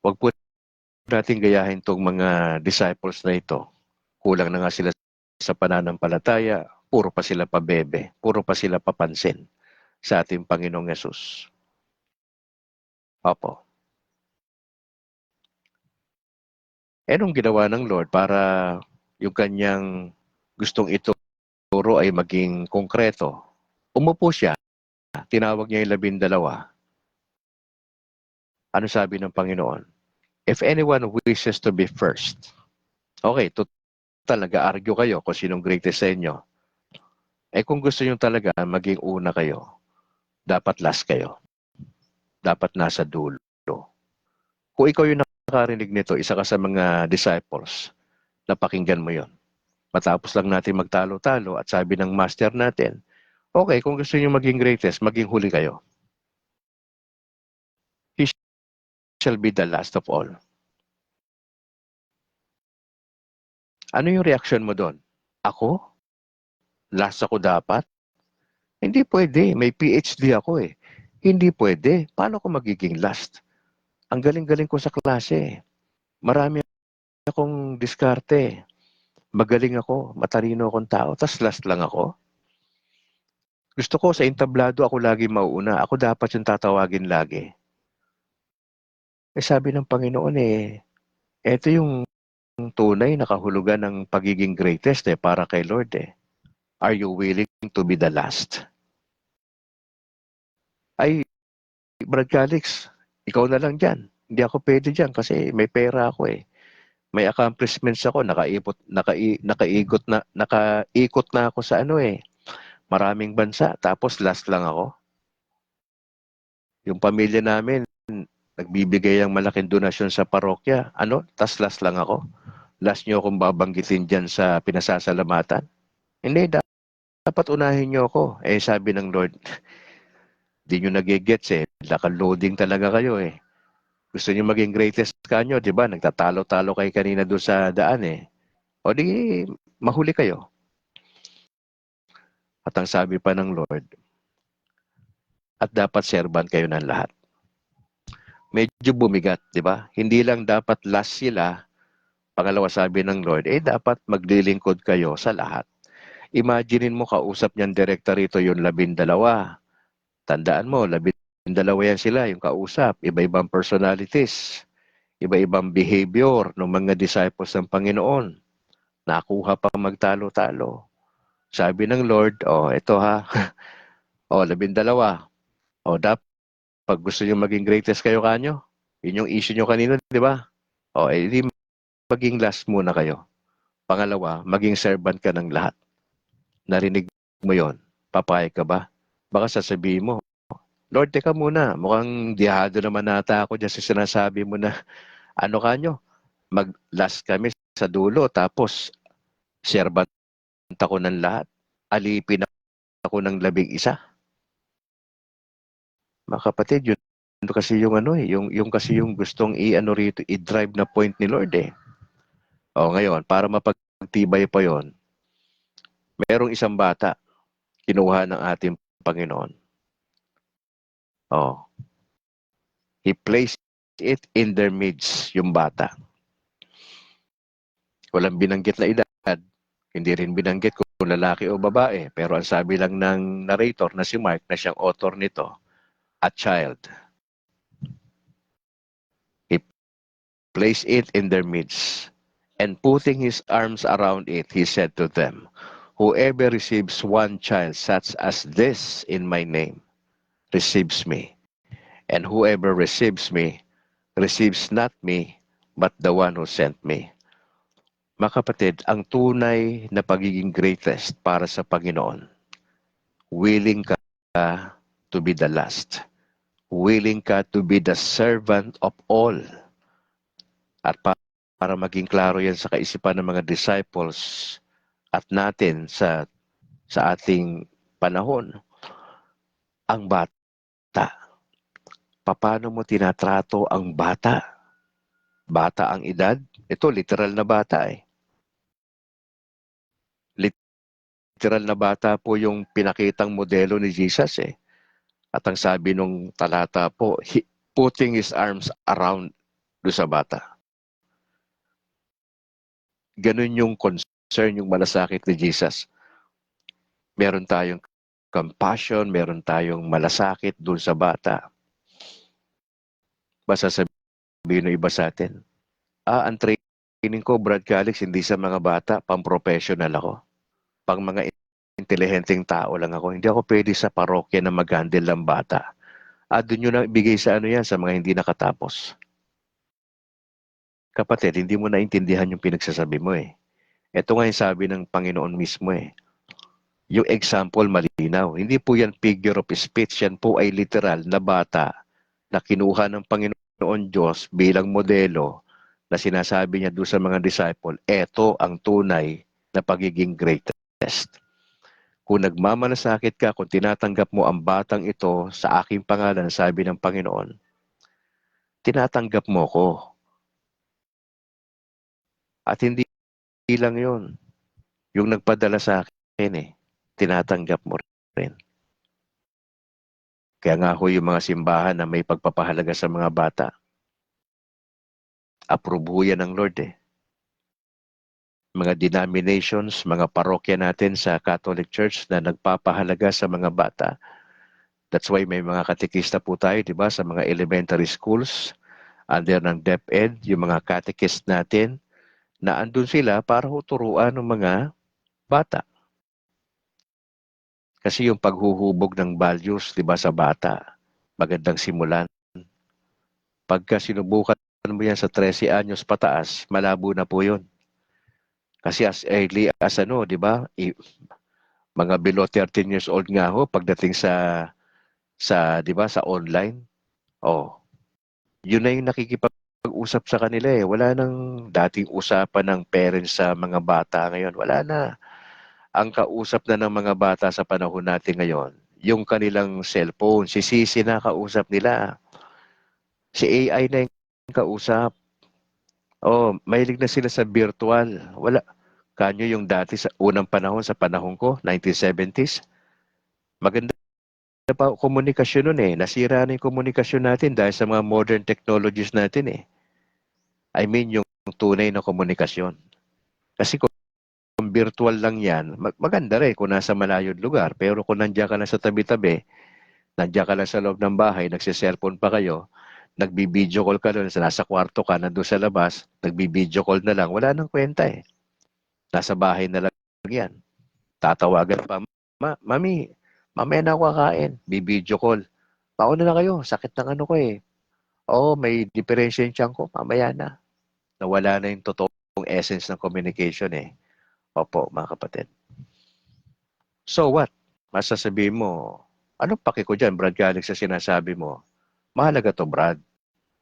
Wag po natin gayahin tong mga disciples na ito. Kulang na nga sila sa pananampalataya, puro pa sila pabebe, puro pa sila papansin sa ating Panginoong Yesus. Opo. Anong ginawa ng Lord para yung kanyang gustong ituro ay maging konkreto? Umupo siya, tinawag niya yung 12. Ano sabi ng Panginoon? If anyone wishes to be first, okay, talaga-argue kayo kung sinong greatest sa inyo. Kung gusto nyo talaga maging una kayo, dapat last kayo. Dapat nasa dulo. Kung ikaw yung nakarinig nito, isa ka sa mga disciples, napakinggan mo yon. Matapos lang natin magtalo-talo at sabi ng master natin, okay, kung gusto nyo maging greatest, maging huli kayo. He shall be the last of all. Ano yung reaction mo doon? Ako? Last ako dapat? Hindi pwede. May PhD ako eh. Hindi pwede. Paano ko magiging last? Ang galing-galing ko sa klase. Marami akong diskarte. Magaling ako. Matalino akong tao. Tas last lang ako. Gusto ko sa entablado ako lagi mauuna. Ako dapat yung tatawagin lagi. Sabi ng Panginoon eto yung tunay na kahulugan ng pagiging greatest para kay Lord eh. Are you willing to be the last? Ay, Brad Calix, ikaw na lang dyan. Hindi ako pwede dyan kasi may pera ako eh. May accomplishments ako, nakaikot na ako sa maraming bansa, tapos last lang ako. Yung pamilya namin, nagbibigay ang malaking donasyon sa parokya, tas last lang ako. Last nyo akong babanggitin dyan sa pinasasalamatan. Hindi, dapat unahin nyo ako. Sabi ng Lord, di nyo nagigets Naka-loading talaga kayo eh. Gusto niyo maging greatest kanyo, di ba? Nagtatalo-talo kayo kanina doon sa daan eh. O di, mahuli kayo. At ang sabi pa ng Lord, at dapat serban kayo ng lahat. Medyo bumigat, di ba? Hindi lang dapat last sila. Pangalawa sabi ng Lord, dapat maglilingkod kayo sa lahat. Imaginein mo, kausap niyan direkta rito yung 12. Tandaan mo, 12 yan sila, yung kausap. Iba-ibang personalities. Iba-ibang behavior ng mga disciples ng Panginoon. Nakuha pa magtalo-talo. Sabi ng Lord, ito ha. 12. Dapat pag gusto nyo maging greatest kayo kanyo, yun yung issue nyo kanina, di ba? Di maging last muna kayo. Pangalawa, maging servant ka ng lahat. Narinig mo yon, papayag ka ba? Baka sasabihin mo, Lord, teka muna, mukhang dihado naman nata ako dyan sa sinasabi mo na kanyo, mag-last kami sa dulo, tapos servant ako ng lahat. Alipin ako ng 11. Mga kapatid, yun kasi yung ano eh, yung kasi yung gustong i-ano rito, i-drive na point ni Lord eh. O ngayon, para mapagtibay pa yon, merong isang bata, kinuha ng ating Panginoon. Oh, He placed it in their midst, yung bata. Walang binanggit na edad, hindi rin binanggit kung lalaki o babae, pero ang sabi lang ng narrator na si Mark, na siyang author nito, a child. He placed it in their midst, and putting his arms around it, he said to them, "Whoever receives one child such as this in my name, receives me. And whoever receives me, receives not me, but the one who sent me." Mga kapatid, ang tunay na pagiging greatest para sa Panginoon, willing ka to be the last. Willing ka to be the servant of all. At para maging klaro yan sa kaisipan ng mga disciples at natin sa ating panahon, ang bata. Paano mo tinatrato ang bata? Bata ang edad? Ito, literal na bata eh. Literal na bata po yung pinakitang modelo ni Jesus eh. At ang sabi nung talata po, putting his arms around do sa bata. Ganun yung concern, yung malasakit ni Jesus. Meron tayong compassion, meron tayong malasakit dun sa bata. Basta sabihin ng iba sa atin, ang training ko, Brad Calix, hindi sa mga bata, pang-professional ako. Pang mga intelihenteng tao lang ako. Hindi ako pwede sa parokya na mag-handle ng bata. Doon nyo na ibigay sa ano yan, sa mga hindi nakatapos. Kapatid, hindi mo naintindihan yung pinagsasabi mo eh. Ito nga yung sabi ng Panginoon mismo eh. Yung example malinaw. Hindi po yan figure of speech. Yan po ay literal na bata na kinuha ng Panginoon Diyos bilang modelo na sinasabi niya doon sa mga disciple, eto ang tunay na pagiging greatest. Kung nagmamalasakit ka, kung tinatanggap mo ang batang ito sa aking pangalan, sabi ng Panginoon, tinatanggap mo ko. At hindi lang yun. Yung nagpadala sa akin tinatanggap mo rin. Kaya nga ho yung mga simbahan na may pagpapahalaga sa mga bata, approve ho yan ng Lord eh. Mga denominations, mga parokya natin sa Catholic Church na nagpapahalaga sa mga bata. That's why may mga katekista po tayo, di ba, sa mga elementary schools, under ng DepEd, yung mga catechist natin, na andun sila para ho turuan ng mga bata. Kasi yung paghuhubog ng values, di ba, sa bata, magandang simulan. Pagka sinubukan mo yan sa 13 anyos pataas, malabo na po yun. Kasi as early as di ba, mga below 13 years old nga ho, pagdating di ba, sa online, yun na yung nakikipag-usap sa kanila eh. Wala nang dating usapan ng parents sa mga bata ngayon. Wala na. Ang kausap na ng mga bata sa panahon natin ngayon, yung kanilang cellphone, si Sisi na kausap nila. Si AI na yung kausap. Mahilig na sila sa virtual. Wala. Kanyo yung dati sa unang panahon, sa panahon ko, 1970s, maganda pa komunikasyon nun eh. Nasira na yung komunikasyon natin dahil sa mga modern technologies natin eh. I mean yung tunay na komunikasyon. Kasi kung virtual lang yan, maganda rin kung nasa malayong lugar. Pero kung nandiyan ka lang sa tabi-tabi, nandiyan ka lang sa loob ng bahay, nagsiselfone pa kayo, nagbi-video call ka doon, nasa kwarto ka, nandun sa labas, nagbi-video call na lang, wala nang kwenta eh. Nasa bahay na lang yan. Tatawagan pa, Mami, mamaya na ako kakain. Bi-video call. Pauna na kayo, sakit ng ano ko eh. May diferensya yung tiyan ko, mamaya na. Nawala na yung totoong essence ng communication eh. Opo, mga kapatid. So what? Masasabihin mo, anong paki ko dyan, Brad Calix, sa sinasabi mo? Mahalaga to, Brad.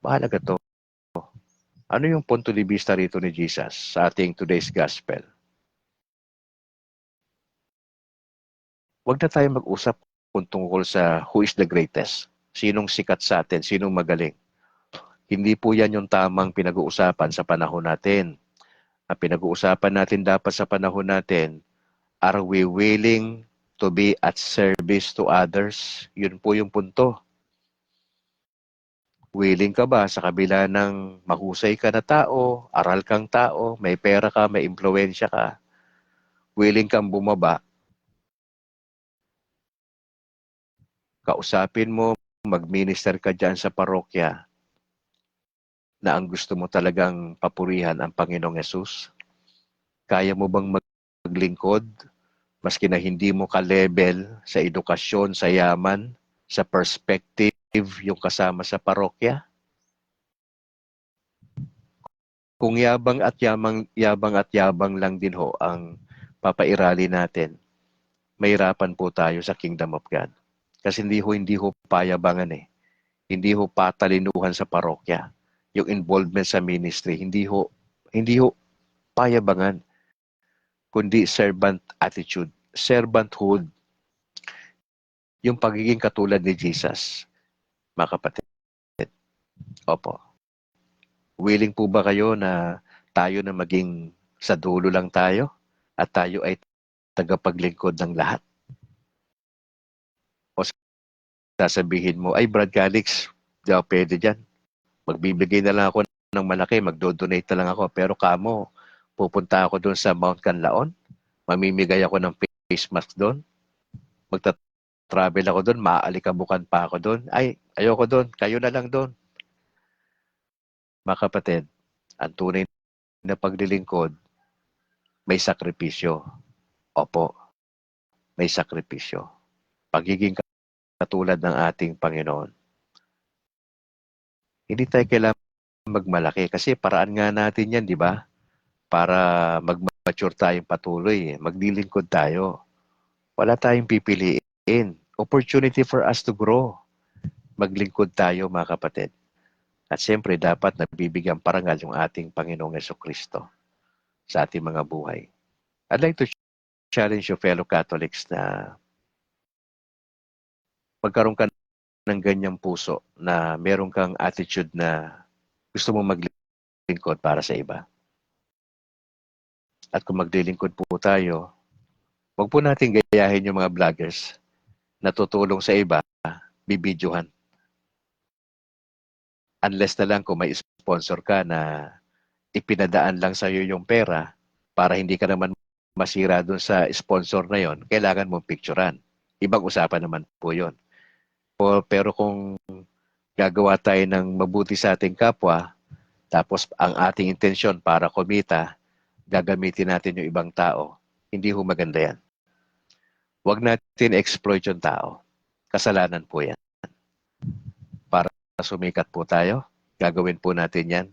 Mahalaga to. Ano yung punto de vista rito ni Jesus sa ating today's gospel? Huwag na tayo mag-usap kung tungkol sa who is the greatest. Sinong sikat sa atin, sinong magaling. Hindi po yan yung tamang pinag-uusapan sa panahon natin. Ang pinag-uusapan natin dapat sa panahon natin, are we willing to be at service to others? Yun po yung punto. Willing ka ba sa kabila ng mahusay ka na tao, aral kang tao, may pera ka, may impluensya ka, willing kang bumaba, kausapin mo, mag-minister ka dyan sa parokya na ang gusto mo talagang papurihan ang Panginoong Yesus? Kaya mo bang maglingkod maski na hindi mo ka-level sa edukasyon, sa yaman, sa perspective yung kasama sa parokya? Kung yabang lang din ho ang papairali natin, mahirapan po tayo sa Kingdom of God. Kasi hindi ho payabangan eh. Hindi ho patalinuhan sa parokya. Yung involvement sa ministry, hindi ho payabangan, kundi servant attitude. Servanthood, yung pagiging katulad ni Jesus, mga kapatid. Opo. Willing po ba kayo na tayo na maging sa dulo lang tayo at tayo ay tagapaglingkod ng lahat? O sasabihin mo, ay Brad Calix, di ako pwede dyan. Magbibigay na lang ako ng malaki, magdo-donate na lang ako. Pero kamo, pupunta ako doon sa Mount Canlaon, mamimigay ako ng face mask doon, magta-travel ako doon, maaalikabukan pa ako doon. Ay, ayoko doon, kayo na lang doon. Mga kapatid, ang tunay na paglilingkod, may sakripisyo. Opo, may sakripisyo. Pagiging katulad ng ating Panginoon. Hindi tayo kailangan magmalaki kasi paraan nga natin yan, di ba? Para mag-mature tayong patuloy, maglilingkod tayo. Wala tayong pipiliin. Opportunity for us to grow. Maglingkod tayo, mga kapatid. At siyempre, dapat nabibigyan parangal yung ating Panginoong Jesucristo sa ating mga buhay. I'd like to challenge you fellow Catholics na magkaroon ka ng ganyang puso na meron kang attitude na gusto mong maglingkod para sa iba. At kung maglilingkod po tayo, huwag po natin gayahin yung mga vloggers na tutulong sa iba, bibidyohan. Unless na lang kung may sponsor ka na ipinadaan lang sa iyo yung pera para hindi ka naman masira dun sa sponsor na yon, kailangan mong picturean. Ibang usapan naman po yon. Pero kung gagawa tayo ng mabuti sa ating kapwa, tapos ang ating intensyon para kumita, gagamitin natin yung ibang tao, hindi ho maganda yan. Huwag natin exploit yung tao. Kasalanan po yan. Para sumikat po tayo, gagawin po natin yan.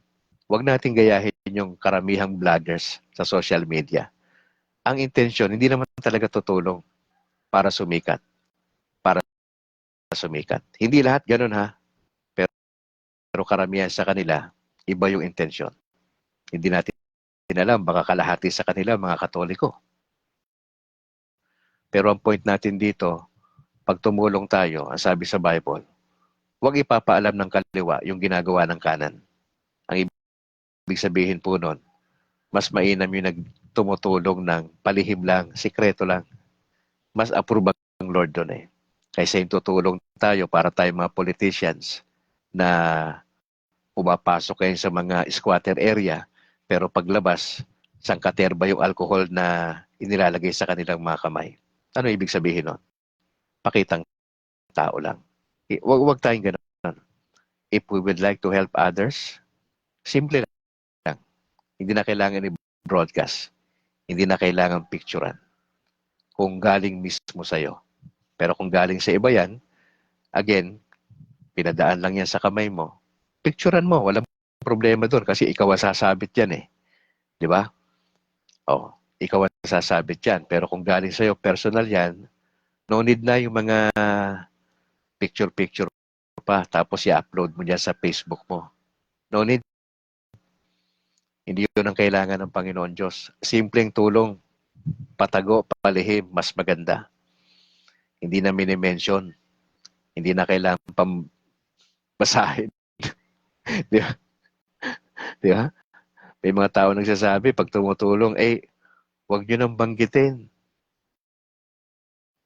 Huwag natin gayahin yung karamihang vloggers sa social media. Ang intensyon, hindi naman talaga tutulong para sumikat. Para sumikat. Hindi lahat ganun ha. Pero karamihan sa kanila, iba yung intensyon. Hindi natin alam, baka kalahati sa kanila mga Katoliko. Pero ang point natin dito, pag tumulong tayo, ang sabi sa Bible, huwag ipapaalam ng kaliwa yung ginagawa ng kanan. Ang ibig sabihin po nun, mas mainam yung nagtumutulong ng palihim lang, sikreto lang. Mas approve ang Lord doon eh. Kaysa yung tutulong tayo para tayo mga politicians na pumapasok kayo sa mga squatter area, pero paglabas, sangkaterba yung alcohol na inilalagay sa kanilang mga kamay. Ano ibig sabihin nun? Pakitang tao lang. Huwag tayong ganun. If we would like to help others, simple lang. Hindi na kailangan i-broadcast. Hindi na kailangan picturean. Kung galing mismo sa'yo. Pero kung galing sa iba yan, again, pinadaan lang yan sa kamay mo, picturean mo. Walang problema doon kasi ikaw ang sasabit yan eh. Di ba? Oh, ikaw ang sasabit yan. Pero kung galing sa'yo, personal yan, no need na yung mga picture-picture pa tapos i-upload mo dyan sa Facebook mo. No need. Hindi yun ang kailangan ng Panginoon Diyos. Simpleng tulong, patago, palihim, mas maganda. Hindi na minimension. Hindi na kailangan pambasahin. Di ba? Di ba? May mga tao nagsasabi, pag tumutulong, huwag nyo nang banggitin.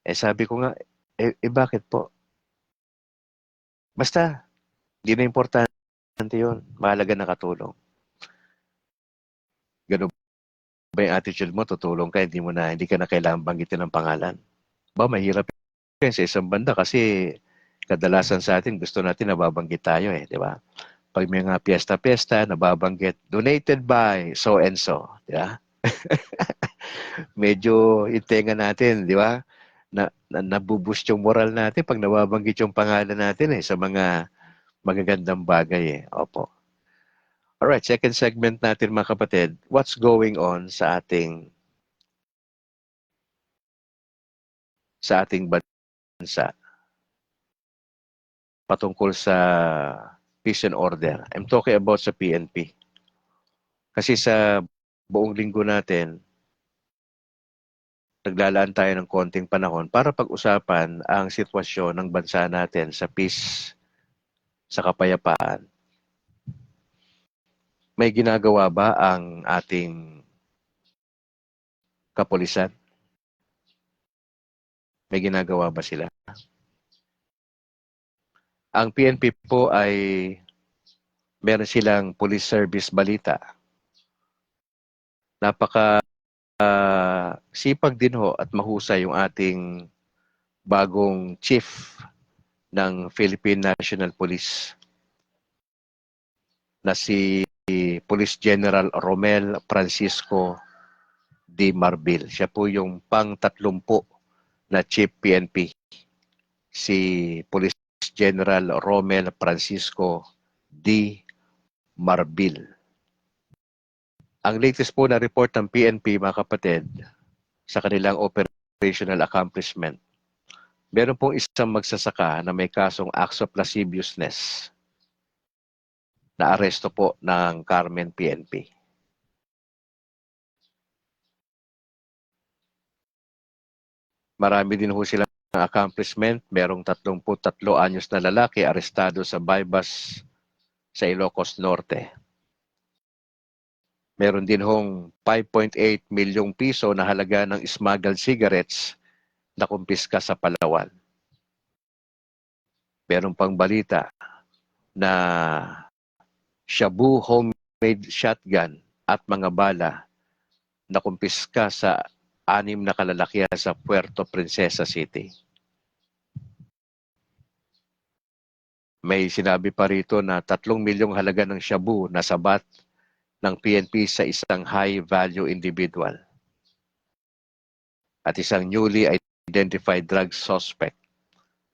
Sabi ko nga, bakit po? Basta, hindi na importante yun. Mahalaga nakatulong. Ganun ba yung attitude mo? Tutulong ka, hindi ka na kailangan banggitin ng pangalan. Mahirap yan sa isang banda kasi kadalasan sa atin gusto natin nababanggit tayo di ba? Pag may mga piyesta-piyesta, nababanggit, donated by so and so, di ba? Medyo intenga natin, di ba? Nabuboost yung moral natin pag nababanggit yung pangalan natin sa mga magagandang bagay Opo. Alright, second segment natin mga kapatid. What's going on sa ating bansa patungkol sa peace and order. I'm talking about sa PNP. Kasi sa buong linggo natin, naglalaan tayo ng konting panahon para pag-usapan ang sitwasyon ng bansa natin sa peace, sa kapayapaan. May ginagawa ba ang ating kapulisan? May ginagawa ba sila? Ang PNP po ay meron silang police service balita. Napaka sipag din at mahusay yung ating bagong chief ng Philippine National Police na si Police General Romel Francisco D. Marbil. Siya po yung pang-30 na Chief PNP. Si Police General Romel Francisco D. Marbil. Ang latest po na report ng PNP, mga kapatid, sa kanilang operational accomplishment, meron pong isang magsasaka na may kasong acts of lasciviousness na aresto po ng Carmen PNP. Marami din ho silang accomplishment. Merong 33 anyos na lalaki arestado sa Baybas sa Ilocos Norte. Meron din hong 5.8 milyong piso na halaga ng smuggled cigarettes na kumpiska sa Palawan. Meron pang balita na shabu homemade shotgun at mga bala na kumpiska sa 6 na kalalakihan sa Puerto Princesa City. May sinabi pa rito na 3 milyong halaga ng shabu na sabat ng PNP sa isang high-value individual at isang newly identified drug suspect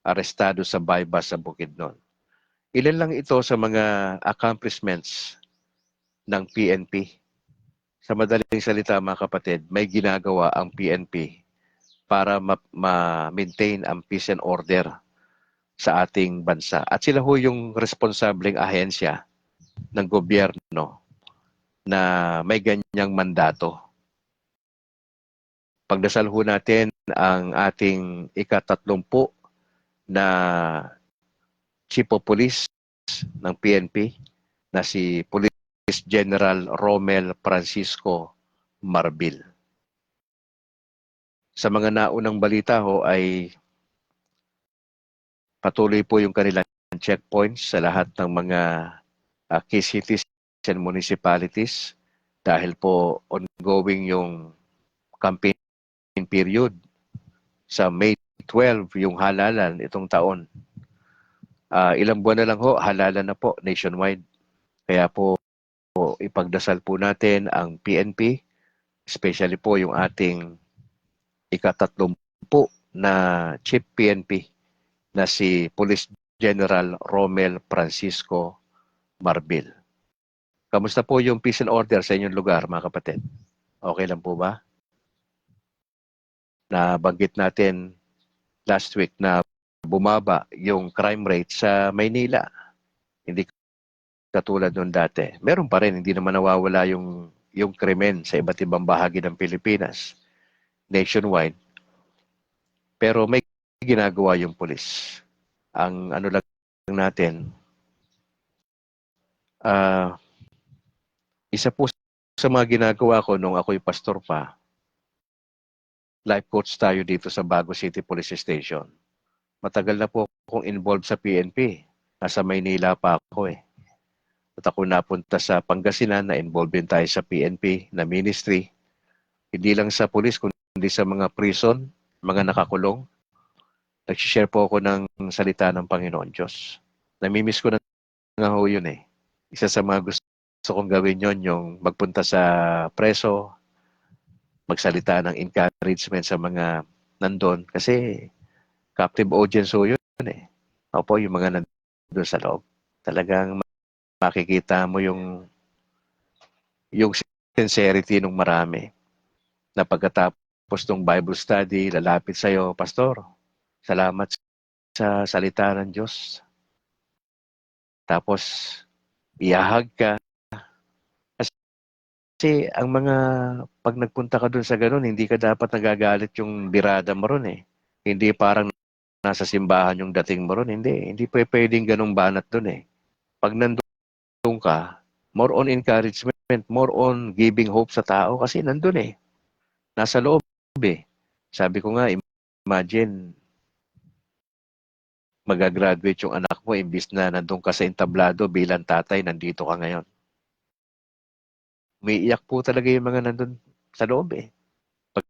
arestado sa Baybas sa Bukidnon. Ilan lang ito sa mga accomplishments ng PNP. Sa madaling salita mga kapatid, may ginagawa ang PNP para ma-maintain ang peace and order sa ating bansa. At sila ho yung responsableng ahensya ng gobyerno na may ganyang mandato. Pagdasal ho natin ang ating ika-30 na Chief of Police ng PNP na si Police General Romel Francisco Marbil. Sa mga naunang balita ho ay patuloy po yung kanilang checkpoints sa lahat ng mga key cities and municipalities dahil po ongoing yung campaign period. Sa May 12 yung halalan itong taon. Ilang buwan na lang ho, halalan na po nationwide. Kaya po ipagdasal po natin ang PNP, especially po yung ating ika-30 na Chief PNP na si Police General Romel Francisco Marbil. Kamusta po yung peace and order sa inyong lugar, mga kapatid? Okay lang po ba? Nabanggit natin last week na bumaba yung crime rate sa Maynila. Hindi katulad noon dati. Meron pa rin, hindi naman nawawala yung krimen sa iba't ibang bahagi ng Pilipinas, nationwide. Pero may ginagawa yung pulis. Ang ano lang natin, isa po sa mga ginagawa ko nung ako'y pastor pa, life coach tayo dito sa Bago City Police Station. Matagal na po akong involved sa PNP. Nasa Maynila pa ako eh. At ako napunta sa Pangasinan na involved din tayo sa PNP na ministry. Hindi lang sa police, kundi sa mga prison, mga nakakulong. Nag-share po ako ng salita ng Panginoon Diyos. Namimiss ko na nga ho yun eh. Isa sa mga gusto kong gawin yon, yung magpunta sa preso, magsalita ng encouragement sa mga nandun. Kasi captive audience ho yun eh. Opo, yung mga nandun sa loob. Talagang makikita mo yung sincerity ng marami na pagkatapos ng Bible study, lalapit sa'yo, Pastor, salamat sa salita ng Diyos. Tapos, iahag ka. Kasi ang mga, pag nagpunta ka dun sa ganun, hindi ka dapat nagagalit yung birada mo ron eh. Hindi parang nasa simbahan yung dating mo ron. Hindi pwedeng ganung banat dun eh. Pag nandun ka, more on encouragement, more on giving hope sa tao kasi nandun eh. Nasa loob eh. Sabi ko nga, imagine, magagraduate yung anak mo imbis na nandun ka sa entablado bilang tatay, nandito ka ngayon. Umiiyak po talaga yung mga nandun sa loob eh. Pag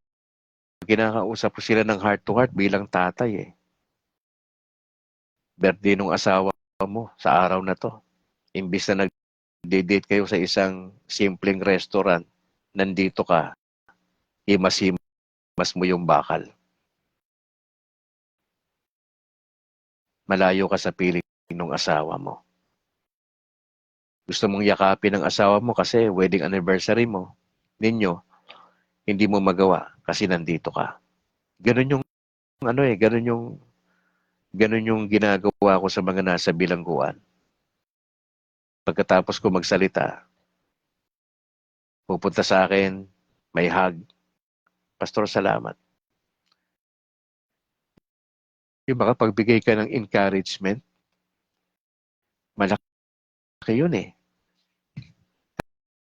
kinakausap ko sila ng heart to heart bilang tatay eh. Birthday nung asawa mo sa araw na to. Imbis na nag-date kayo sa isang simpleng restaurant, nandito ka, himas-himas mo yung bakal. Malayo ka sa piling ng asawa mo. Gusto mong yakapin ng asawa mo kasi wedding anniversary mo, ninyo, hindi mo magawa kasi nandito ka. Ganun yung ano eh, ganun yung ginagawa ko sa mga nasa bilangguan. Pagkatapos ko magsalita, pupunta sa akin, may hug. Pastor, salamat. Yung makapagbigay ka ng encouragement, malaki yun eh.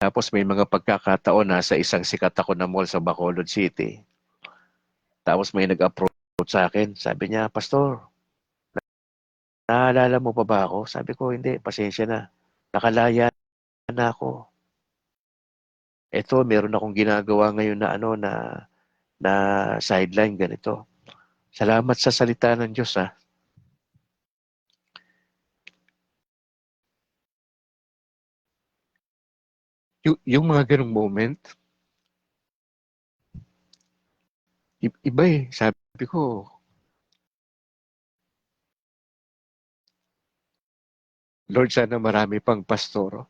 Tapos may mga pagkakataon na sa isang sikat ako na mall sa Bacolod City. Tapos may nag-approach sa akin. Sabi niya, Pastor, naalala mo pa ba ako? Sabi ko, hindi, pasensya na. Nakalaya na ako. Ito, meron akong ginagawa ngayon na na sideline ganito. Salamat sa salita ng Diyos ha. Yung mga ganong moment, iba eh. Sabi ko, Lord, sana marami pang pastor.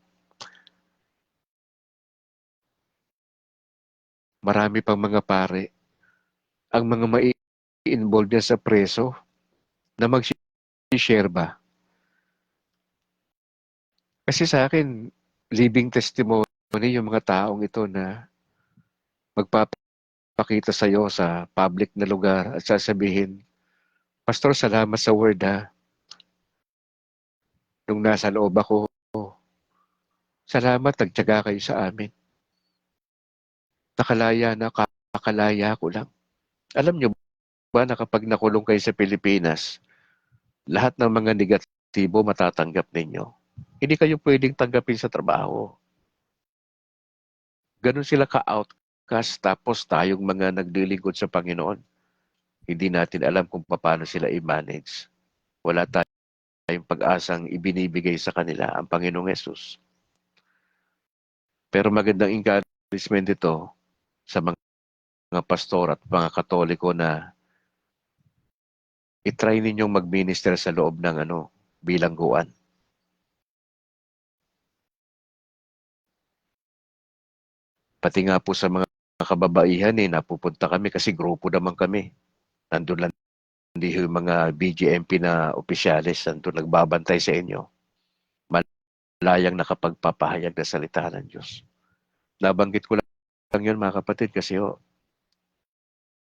Marami pang mga pare. Ang mga mai-involve niya sa preso na mag-share ba? Kasi sa akin, living testimony yung mga taong ito na magpapakita sa iyo sa public na lugar at sasabihin, Pastor, salamat sa word ha. Nung nasa loob ako, salamat, nagtyaga kayo sa amin. Nakalaya na, kakalaya ko lang. Alam nyo ba na kapag nakulong kayo sa Pilipinas, lahat ng mga negatibo matatanggap ninyo. Hindi kayo pwedeng tanggapin sa trabaho. Ganun sila ka-outcast tapos tayong mga naglilingkod sa Panginoon. Hindi natin alam kung paano sila i-manage. Wala tayong pag-asang ibinibigay sa kanila ang Panginoong Yesus. Pero magandang encouragement ito sa mga pastor at mga Katoliko na itry ninyong mag-minister sa loob ng bilangguan. Pati nga po sa mga kababaihan napupunta kami kasi grupo naman kami. Nandun lang hindi yung mga BGMP na opisyalis, nandun nagbabantay sa inyo. Malayang nakapagpapahayag na salita ng Diyos. Nabanggit ko lang yun mga kapatid kasi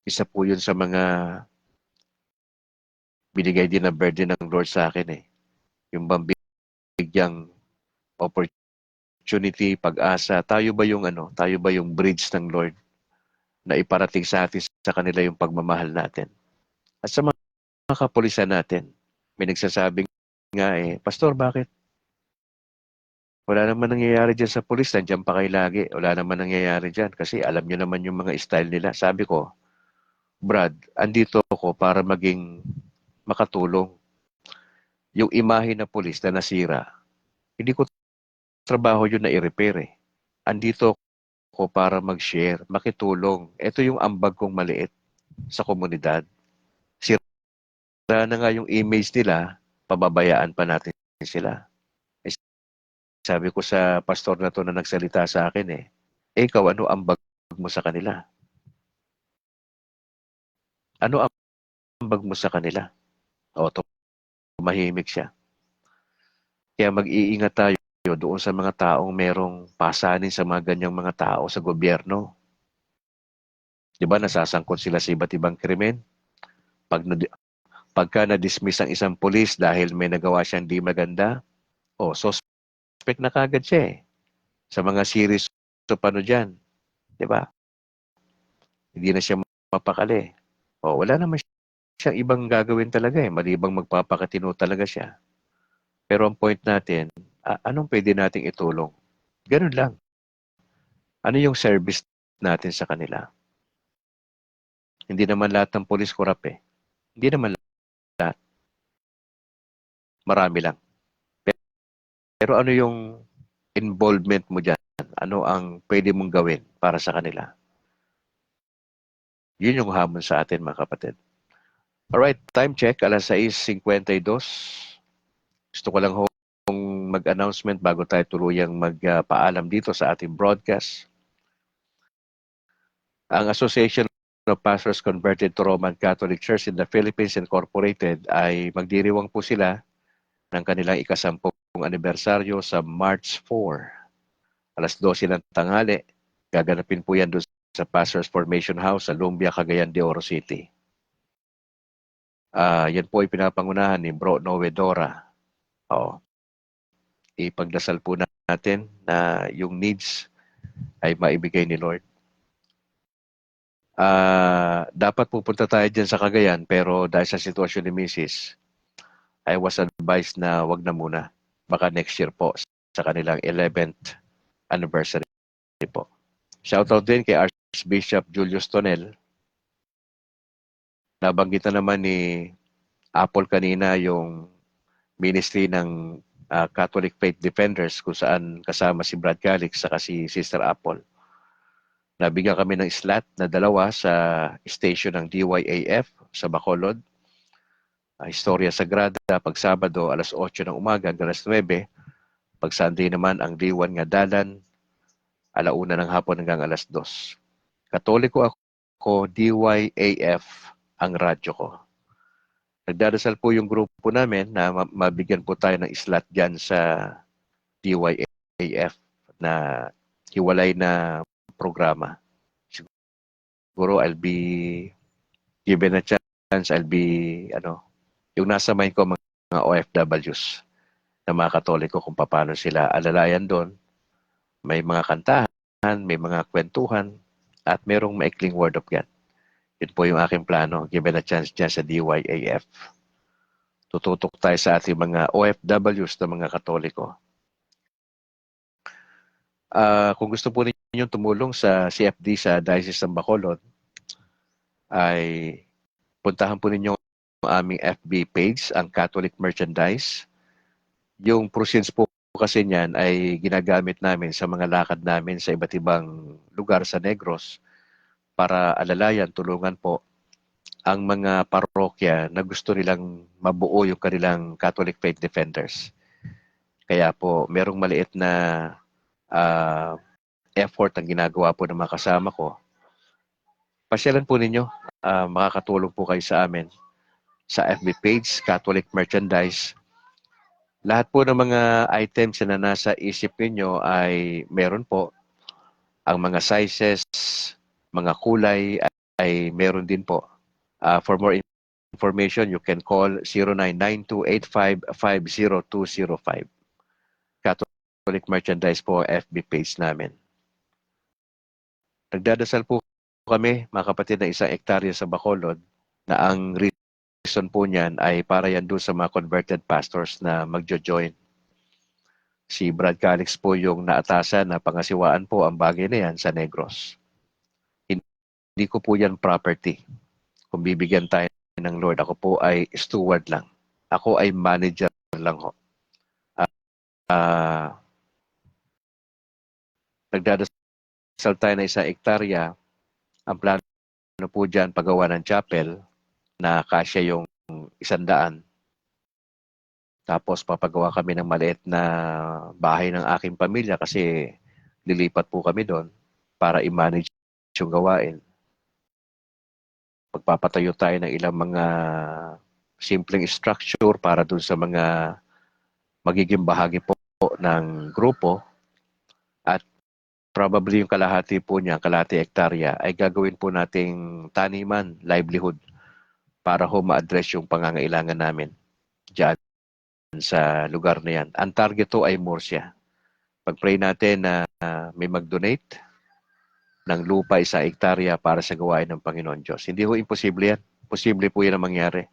isa po yun sa mga binigay din ng burden ng Lord sa akin eh. Yung bang bigyang opportunity, pag-asa, tayo ba yung bridge ng Lord na iparating sa atin sa kanila yung pagmamahal natin. At sa mga kapulisan natin, may nagsasabing nga Pastor, bakit? Wala naman nangyayari dyan sa pulis, nandiyan pa kayo lagi. Wala naman nangyayari dyan kasi alam nyo naman yung mga style nila. Sabi ko, Brad, andito ako para maging makatulong. Yung imahe na pulis na nasira, hindi ko trabaho yun na i-repair eh. Andito ako para mag-share, makitulong. Ito yung ambag kong maliit sa komunidad. Sira na nga yung image nila, pababayaan pa natin sila. Eh, sabi ko sa pastor na to na nagsalita sa akin ikaw ano ambag mo sa kanila? Ano ambag mo sa kanila? O, tumahimik siya. Kaya mag-iingat tayo doon sa mga taong merong pasanin sa mga ganyang mga tao sa gobyerno. Di ba nasasangkot sila sa iba't ibang krimen? Pagka na-dismiss ang isang pulis dahil may nagawa siyang di maganda, suspect na kagad siya sa mga series so paano dyan. Di ba? Hindi na siya mapakali. Wala naman siyang ibang gagawin talaga malibang magpapakatino talaga siya. Pero ang point natin, anong pwede nating itulong? Ganun lang. Ano yung service natin sa kanila? Hindi naman lahat ng pulis korap Hindi naman lahat. Marami lang. Pero ano yung involvement mo dyan? Ano ang pwede mong gawin para sa kanila? Yun yung hamon sa atin mga kapatid. Alright, time check, 6:52. Gusto ko lang mag-announcement bago tayo tuluyang magpaalam dito sa ating broadcast. Ang Association of Pastors Converted to Roman Catholic Church in the Philippines Incorporated ay magdiriwang po sila ng kanilang ikasampung anibersaryo sa March 4, 12 ng tanghali. Gaganapin po yan doon sa Pastors Formation House sa Lumbia, Cagayan de Oro City. Yan po ay pinapangunahan ni Bro Noe Dora. Ipagdasal po natin na yung needs ay maibigay ni Lord. Dapat pupunta tayo dyan sa Cagayan pero dahil sa sitwasyon ni Mrs., I was advised na wag na muna. Baka next year po sa kanilang 11th anniversary po. Shoutout din kay Archbishop Julius Tonel. Nabanggit na naman ni Apple kanina yung ministry ng Catholic Faith Defenders kung saan kasama si Brad Calix saka si Sister Apple. Nabigyan kami ng slot na 2 sa station ng DYAF sa Bacolod. Historia Sagrada pag Sabado 8:00 ng umaga hanggang 9:00. Pag Sunday naman ang D1 nga dalan 1:00 ng hapon hanggang 2:00. Katoliko ako, DYAF ang radyo ko. Nagdadasal po yung grupo namin na mabigyan po tayo ng slot dyan sa DYAF na hiwalay na programa. Siguro I'll be given a chance, yung nasa mind ko mga OFWs na mga Katoliko kung paano sila alalayan doon. May mga kantahan, may mga kwentuhan, at merong maikling word of God. Yun po yung aking plano, given a chance dyan sa DYAF. Tututok tayo sa ating mga OFWs na mga Katoliko. Kung gusto po ninyo tumulong sa CFD sa Diocese ng Bacolod, ay puntahan po ninyo ang aming FB page, ang Catholic Merchandise. Yung proceeds po kasi niyan ay ginagamit namin sa mga lakad namin sa iba't ibang lugar sa Negros para alalayan, tulungan po ang mga parokya na gusto nilang mabuo yung kanilang Catholic Faith Defenders. Kaya po, merong maliit na effort ang ginagawa po ng mga kasama ko. Pasyalan po ninyo, makakatulong po kayo sa amin sa FB page, Catholic Merchandise. Lahat po ng mga items na nasa isip ninyo ay meron po. Ang mga sizes, mga kulay ay meron din po. For more information, you can call 099285500205. Catholic Merchandise po FB page namin. Nagdadasal po kami, mga kapatid, na 1 hektarya sa Bacolod, na ang reason po niyan ay para yan doon sa mga converted pastors na magjo-join. Si Brad Calix po yung naatasan na pangasiwaan po ang bagay na yan sa Negros. Hindi ko po yan property. Kung bibigyan tayo ng Lord, ako po ay steward lang. Ako ay manager lang ho. Nagdadasal tayo na 1 hektarya. Ang plano po dyan, paggawa ng chapel na kasya yung 100. Tapos papagawa kami ng maliit na bahay ng aking pamilya kasi lilipat po kami doon para i-manage yung gawain. Magpapatayo tayo ng ilang mga simpleng structure para doon sa mga magiging bahagi po ng grupo, at probably yung kalahati po niya, kalahati hektarya, ay gagawin po nating taniman, livelihood, para ho ma-address yung pangangailangan namin dyan sa lugar na yan. Ang target to ay Murcia. Pag-pray natin na may mag-donate ng lupa 1 hektarya para sa gawain ng Panginoon Diyos. Hindi ho imposible yan. Posible po yan ang mangyari.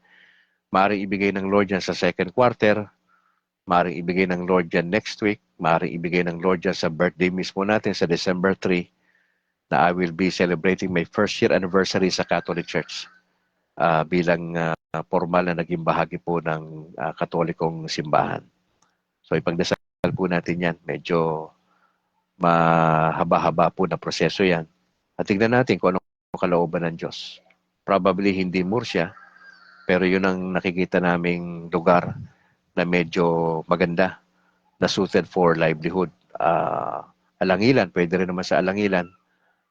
Maaaring ibigay ng Lord yan sa second quarter, maaaring ibigay ng Lord yan next week, maaaring ibigay ng Lord yan sa birthday mismo natin sa December 3, na I will be celebrating my first year anniversary sa Catholic Church bilang formal na naging bahagi po ng Katolikong simbahan. So ipagdasal po natin yan. Medyo mahaba-haba po na proseso yan. At tignan natin kung anong kalooban ng Diyos. Probably hindi Murcia, pero yun ang nakikita naming lugar na medyo maganda, na suited for livelihood. Alangilan, pwede rin naman sa Alangilan,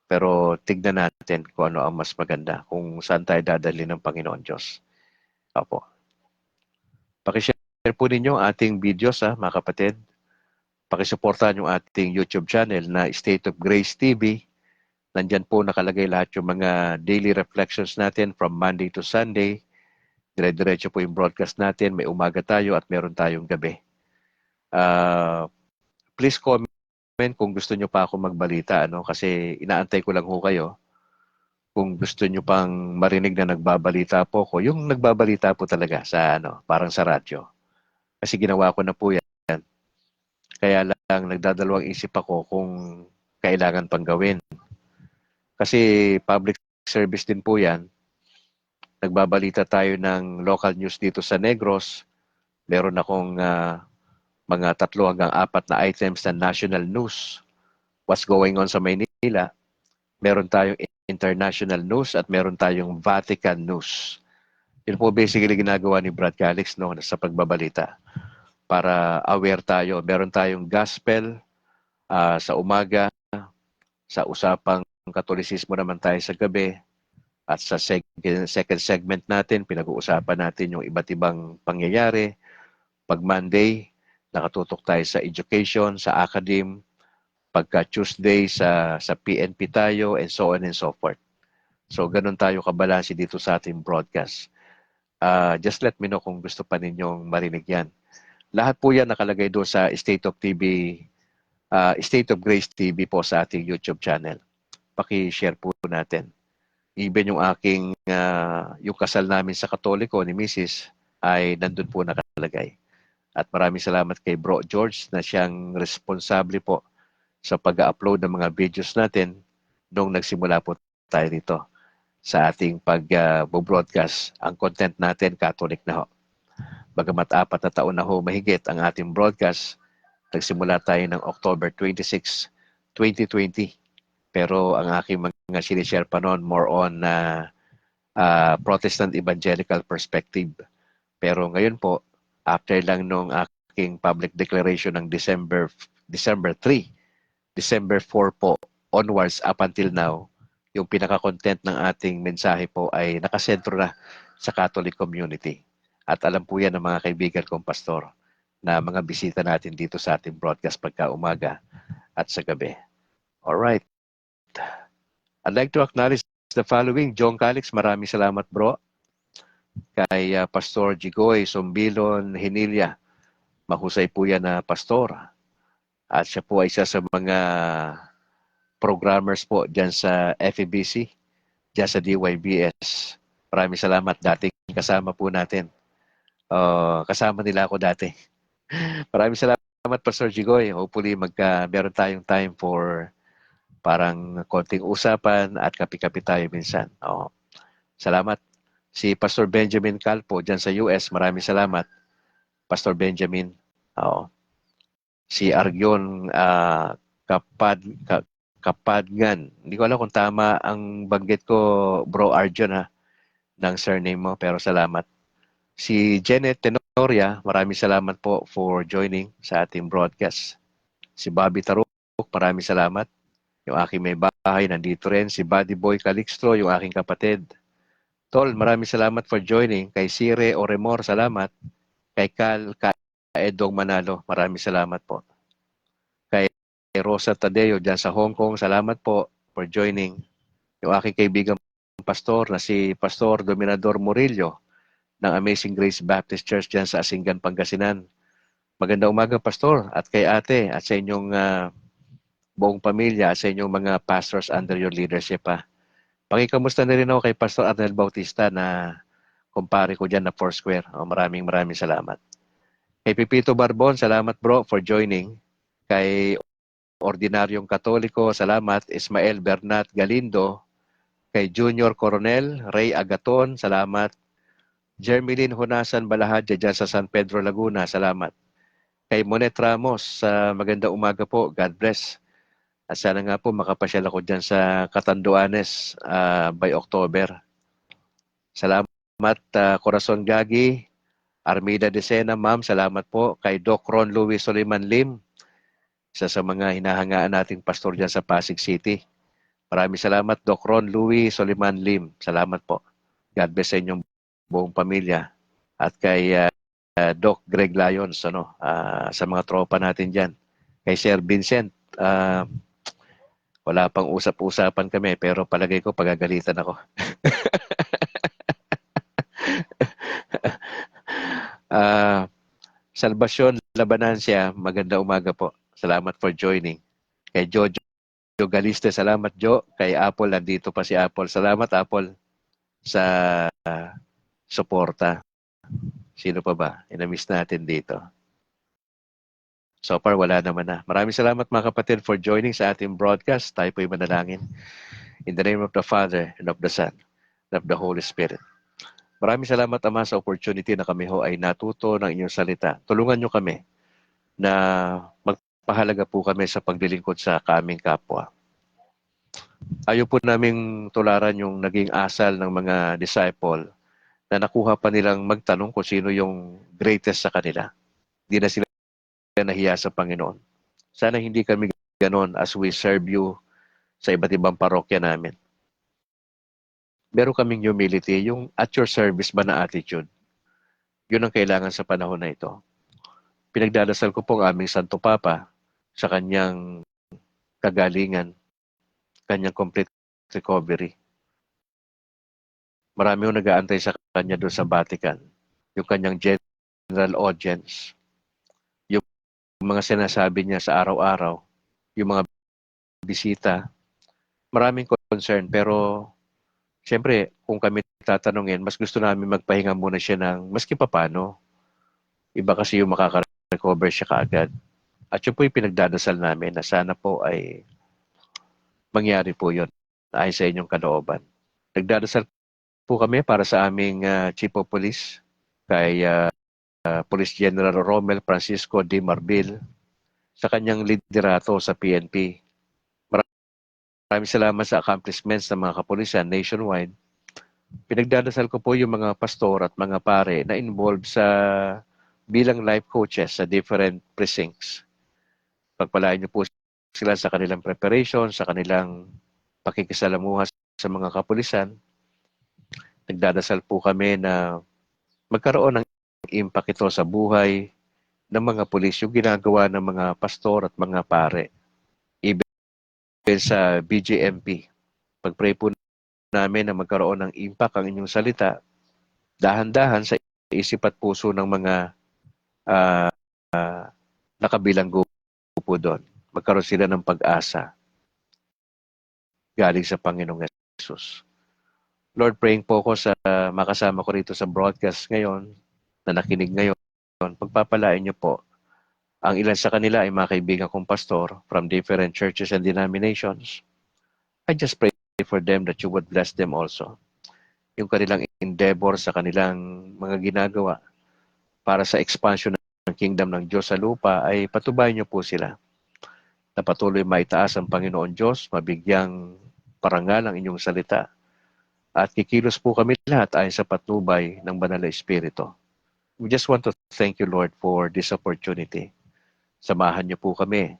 pero tignan natin kung ano ang mas maganda, kung saan tayo dadali ng Panginoon Diyos. Opo. Pakishare po ninyo ating videos, mga kapatid. Pakisuportahan yung ating YouTube channel na State of Grace TV. Nandyan po nakalagay lahat yung mga daily reflections natin from Monday to Sunday. Dire-diretso po yung broadcast natin. May umaga tayo at meron tayong gabi. Please comment kung gusto nyo pa ako magbalita, kasi inaantay ko lang ho kayo. Kung gusto nyo pang marinig na nagbabalita po ko, yung nagbabalita po talaga sa parang sa radyo. Kasi ginawa ko na po yan. Kaya lang nagdadalawang isip ako kung kailangan pang gawin. Kasi public service din po yan. Nagbabalita tayo ng local news dito sa Negros. Meron akong mga 3 hanggang 4 na items na national news. What's going on sa Maynila. Meron tayong international news at meron tayong Vatican news. Yun po basically ginagawa ni Brad Calix sa pagbabalita. Para aware tayo. Meron tayong gospel sa umaga. Sa usapang Katolisismo naman tayo sa gabi. At sa second segment natin, pinag-uusapan natin yung iba't ibang pangyayari. Pag Monday, nakatutok tayo sa education, sa academe. Pagka Tuesday, sa PNP tayo, and so on and so forth. So, ganun tayo kabalansi dito sa ating broadcast. Just let me know kung gusto pa ninyong marinig yan. Lahat po yan nakalagay doon sa State of Grace TV po sa ating YouTube channel. Paki-share po natin. Even yung aking, yung kasal namin sa Katoliko ni Mrs. ay nandun po nakalagay. At maraming salamat kay Bro George na siyang responsable po sa pag-upload ng mga videos natin nung nagsimula po tayo dito sa ating pag-broadcast. Ang content natin, Catholic na ho. Bagamat 4 na taon na ho mahigit ang ating broadcast, nagsimula tayo ng October 26, 2020. Pero ang aking mga sinishare pa noon, more on Protestant Evangelical perspective. Pero ngayon po, after lang nung aking public declaration ng December 3, December 4 po, onwards up until now, yung pinaka-content ng ating mensahe po ay nakasentro na sa Catholic community. At alam po yan ng mga kaibigan kong pastor na mga bisita natin dito sa ating broadcast pagka umaga at sa gabi. Alright. I'd like to acknowledge the following. John Calix, maraming salamat bro. kay Pastor Jigoy Sombilon Hinilya. Mahusay po yan na pastor. At siya po ay isa sa mga programmers po dyan sa FEBC, dyan sa DYBS. Maraming salamat. Dating kasama po natin. Kasama nila ako dati. Maraming salamat, Pastor Jigoy. Hopefully, meron tayong time for parang konting usapan at kapi-kapi tayo minsan. Salamat. Si Pastor Benjamin Calpo dyan sa US, maraming salamat. Pastor Benjamin. Si Argyon Kapadgan. Hindi ko alam kung tama ang banggit ko, Bro Arjun, ng surname mo, pero salamat. Si Janet Tenoria, maraming salamat po for joining sa ating broadcast. Si Bobby Taruk, maraming salamat. Yung aking may bahay, nandito rin. Si Buddy Boy Calixtro, yung aking kapatid. Tol, maraming salamat for joining. Kay Sire Oremor, salamat. Kay Cal Kaedong Manalo, maraming salamat po. Kay Rosa Tadeo dyan sa Hong Kong, salamat po for joining. Yung aking kaibigang pastor na si Pastor Dominador Murillo ng Amazing Grace Baptist Church dyan sa Asingan, Pangasinan. Magandang umaga, Pastor, at kay ate at sa inyong buong pamilya at sa inyong mga pastors under your leadership. Pakikamusta na rin ako kay Pastor Arnel Bautista na kumpare ko dyan na Foursquare. Maraming salamat. Kay Pipito Barbon, salamat bro for joining. Kay Ordinaryong Katoliko, salamat. Ismael Bernat Galindo. Kay Junior Coronel, Ray Agaton, salamat. Jermeline Honasan Balahad dyan sa San Pedro, Laguna, salamat. Kay Monet Ramos, magandang umaga po, God bless. At sana nga po makapasyal ako dyan sa Catanduanes by October. Salamat, Corazon Gagi, Armida Decena, ma'am, salamat po. Kay Doc Ron Luis Soliman Lim, isa sa mga hinahangaan nating pastor dyan sa Pasig City. Maraming salamat, Doc Ron Luis Soliman Lim. Salamat po. God bless sa inyong buong pamilya. At kay Doc Greg Lyons, sa mga tropa natin dyan. Kay Sir Vincent, wala pang usap-usapan kami, pero palagay ko pagagalitan ako. Salvation Labanancia, maganda umaga po. Salamat for joining. Kay Jojo Galiste, salamat Jo. Kay Apple, nandito pa si Apple. Salamat Apple sa suporta. Sino pa ba? Inamiss natin dito. So far, wala naman na. Maraming salamat mga kapatid for joining sa ating broadcast. Tayo po'y manalangin. In the name of the Father, and of the Son, and of the Holy Spirit. Maraming salamat, Ama, sa opportunity na kami ho ay natuto ng inyong salita. Tulungan nyo kami na magpahalaga po kami sa paglilingkod sa kaming kapwa. Ayaw po naming tularan yung naging asal ng mga disciple na nakuha pa nilang magtanong kung sino yung greatest sa kanila. Hindi na sila nahiya sa Panginoon. Sana hindi kami ganon as we serve you sa iba't ibang parokya namin. Meron kaming humility, yung at your service ba na attitude. Yun ang kailangan sa panahon na ito. Pinagdadasal ko po ang aming Santo Papa sa kanyang kagalingan, kanyang complete recovery. Marami yung nag-aantay sa kanya doon sa Vatican. Yung kanyang general audience. Yung mga sinasabi niya sa araw-araw. Yung mga bisita. Maraming concern, pero siyempre, kung kami tatanungin, mas gusto namin magpahinga muna siya ng maski papano. Iba kasi yung makaka-recover siya kaagad. At yun po yung pinagdadasal namin na sana po ay mangyari po yun ayon sa inyong kalooban. Nagdadasal po kami para sa aming Chief of Police, kay Police General Romel Francisco D. Marbil, sa kanyang liderato sa PNP. Maraming salamat sa accomplishments ng mga kapulisan nationwide. Pinagdadasal ko po yung mga pastor at mga pare na involved sa bilang life coaches sa different precincts. Pagpalain niyo po sila sa kanilang preparation, sa kanilang pakikisalamuha sa mga kapulisan. Nagdadasal po kami na magkaroon ng impact ito sa buhay ng mga pulis, yung ginagawa ng mga pastor at mga pare. Even sa BJMP, pag-pray po namin na magkaroon ng impact ang inyong salita dahan-dahan sa isip at puso ng mga ah, nakabilang grupo doon. Magkaroon sila ng pag-asa galing sa Panginoong Yesus. Lord, praying po ko sa makasama ko rito sa broadcast ngayon, na nakinig ngayon. Pagpapalain niyo po. Ang ilan sa kanila ay mga kaibigan kong pastor from different churches and denominations. I just pray for them that you would bless them also. Yung kanilang endeavor sa kanilang mga ginagawa para sa expansion ng kingdom ng Diyos sa lupa ay patubayan niyo po sila na patuloy maitaas ang Panginoon Diyos, mabigyang parangal ang inyong salita. At kikilos po kami lahat ayon sa patnubay ng Banal na Espiritu. We just want to thank you, Lord, for this opportunity. Samahan niyo po kami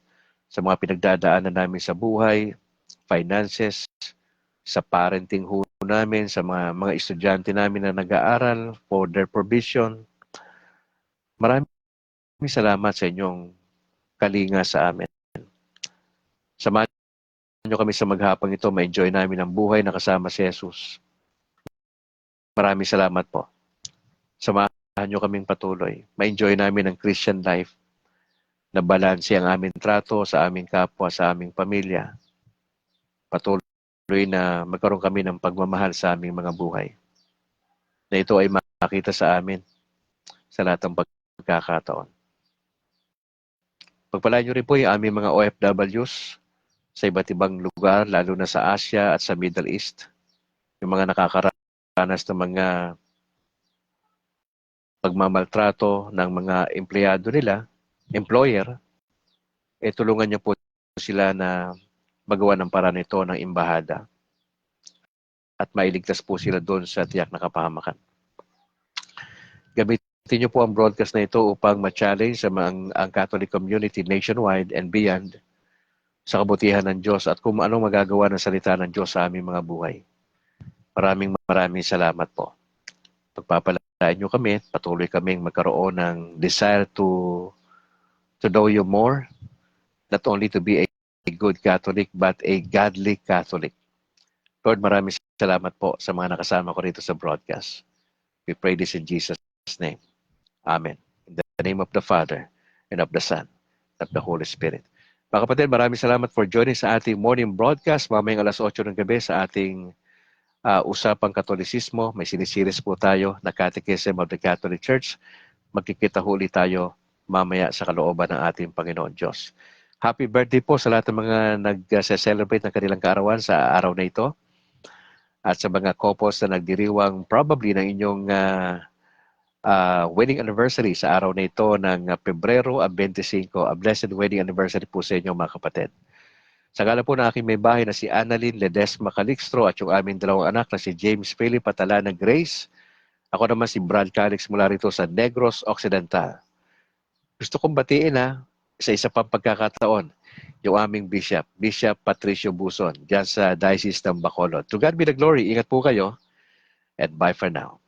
sa mga pinagdadaanan namin sa buhay, finances, sa parenting ho namin, sa mga estudyante namin na nag-aaral, for their provision. Maraming salamat sa inyong kalinga sa amin. Samahan niyo kami sa maghapang ito, ma-enjoy namin ang buhay na kasama si Jesus. Maraming salamat po. Samahan niyo kaming patuloy. Ma-enjoy namin ang Christian life na balanse ang aming trato sa aming kapwa, sa aming pamilya. Patuloy na magkaroon kami ng pagmamahal sa aming mga buhay. Na ito ay makita sa amin sa lahat ng pagkakataon. Pagpalain niyo rin po yung aming mga OFWs sa iba't ibang lugar, lalo na sa Asia at sa Middle East. Yung mga nakakaranas ng mga pagmamaltrato ng mga empleyado nila, employer, tulungan niyo po sila na magawa ng paraan ito ng embahada at mailigtas po sila doon sa tiyak na kapahamakan. Gamitin niyo po ang broadcast na ito upang ma-challenge ang Catholic community nationwide and beyond sa kabutihan ng Diyos at kung anong magagawa ng salita ng Diyos sa aming mga buhay. Maraming salamat po. Pagpapalain niyo kami, patuloy kaming magkaroon ng desire to know you more, not only to be a good Catholic, but a godly Catholic. Lord, maraming salamat po sa mga nakasama ko rito sa broadcast. We pray this in Jesus' name. Amen. In the name of the Father, and of the Son, and of the Holy Spirit. Mga kapatid, maraming salamat for joining sa ating morning broadcast. Mamayang alas 8 ng gabi sa ating Usapang Katolisismo. May sinisiris po tayo na Catechism of the Catholic Church. Magkikita huli tayo mamaya sa kalooban ng ating Panginoon Diyos. Happy birthday po sa lahat ng mga nag-celebrate ng kanilang kaarawan sa araw na ito. At sa mga couples na nagdiriwang probably ng inyong wedding anniversary sa araw na ito ng Pebrero 25. A blessed wedding anniversary po sa inyo mga kapatid. Sa ngala po ng aking may bahay na si Annalyn Ledesma Calixtro at yung aming dalawang anak na si James Philip Patalana Grace. Ako naman si Brad Calix mula rito sa Negros Occidental. Gusto kong batiin sa isa pang pagkakataon yung aming Bishop Patricio Buson, dyan sa Diocese ng Bacolod. To God be the glory. Ingat po kayo and bye for now.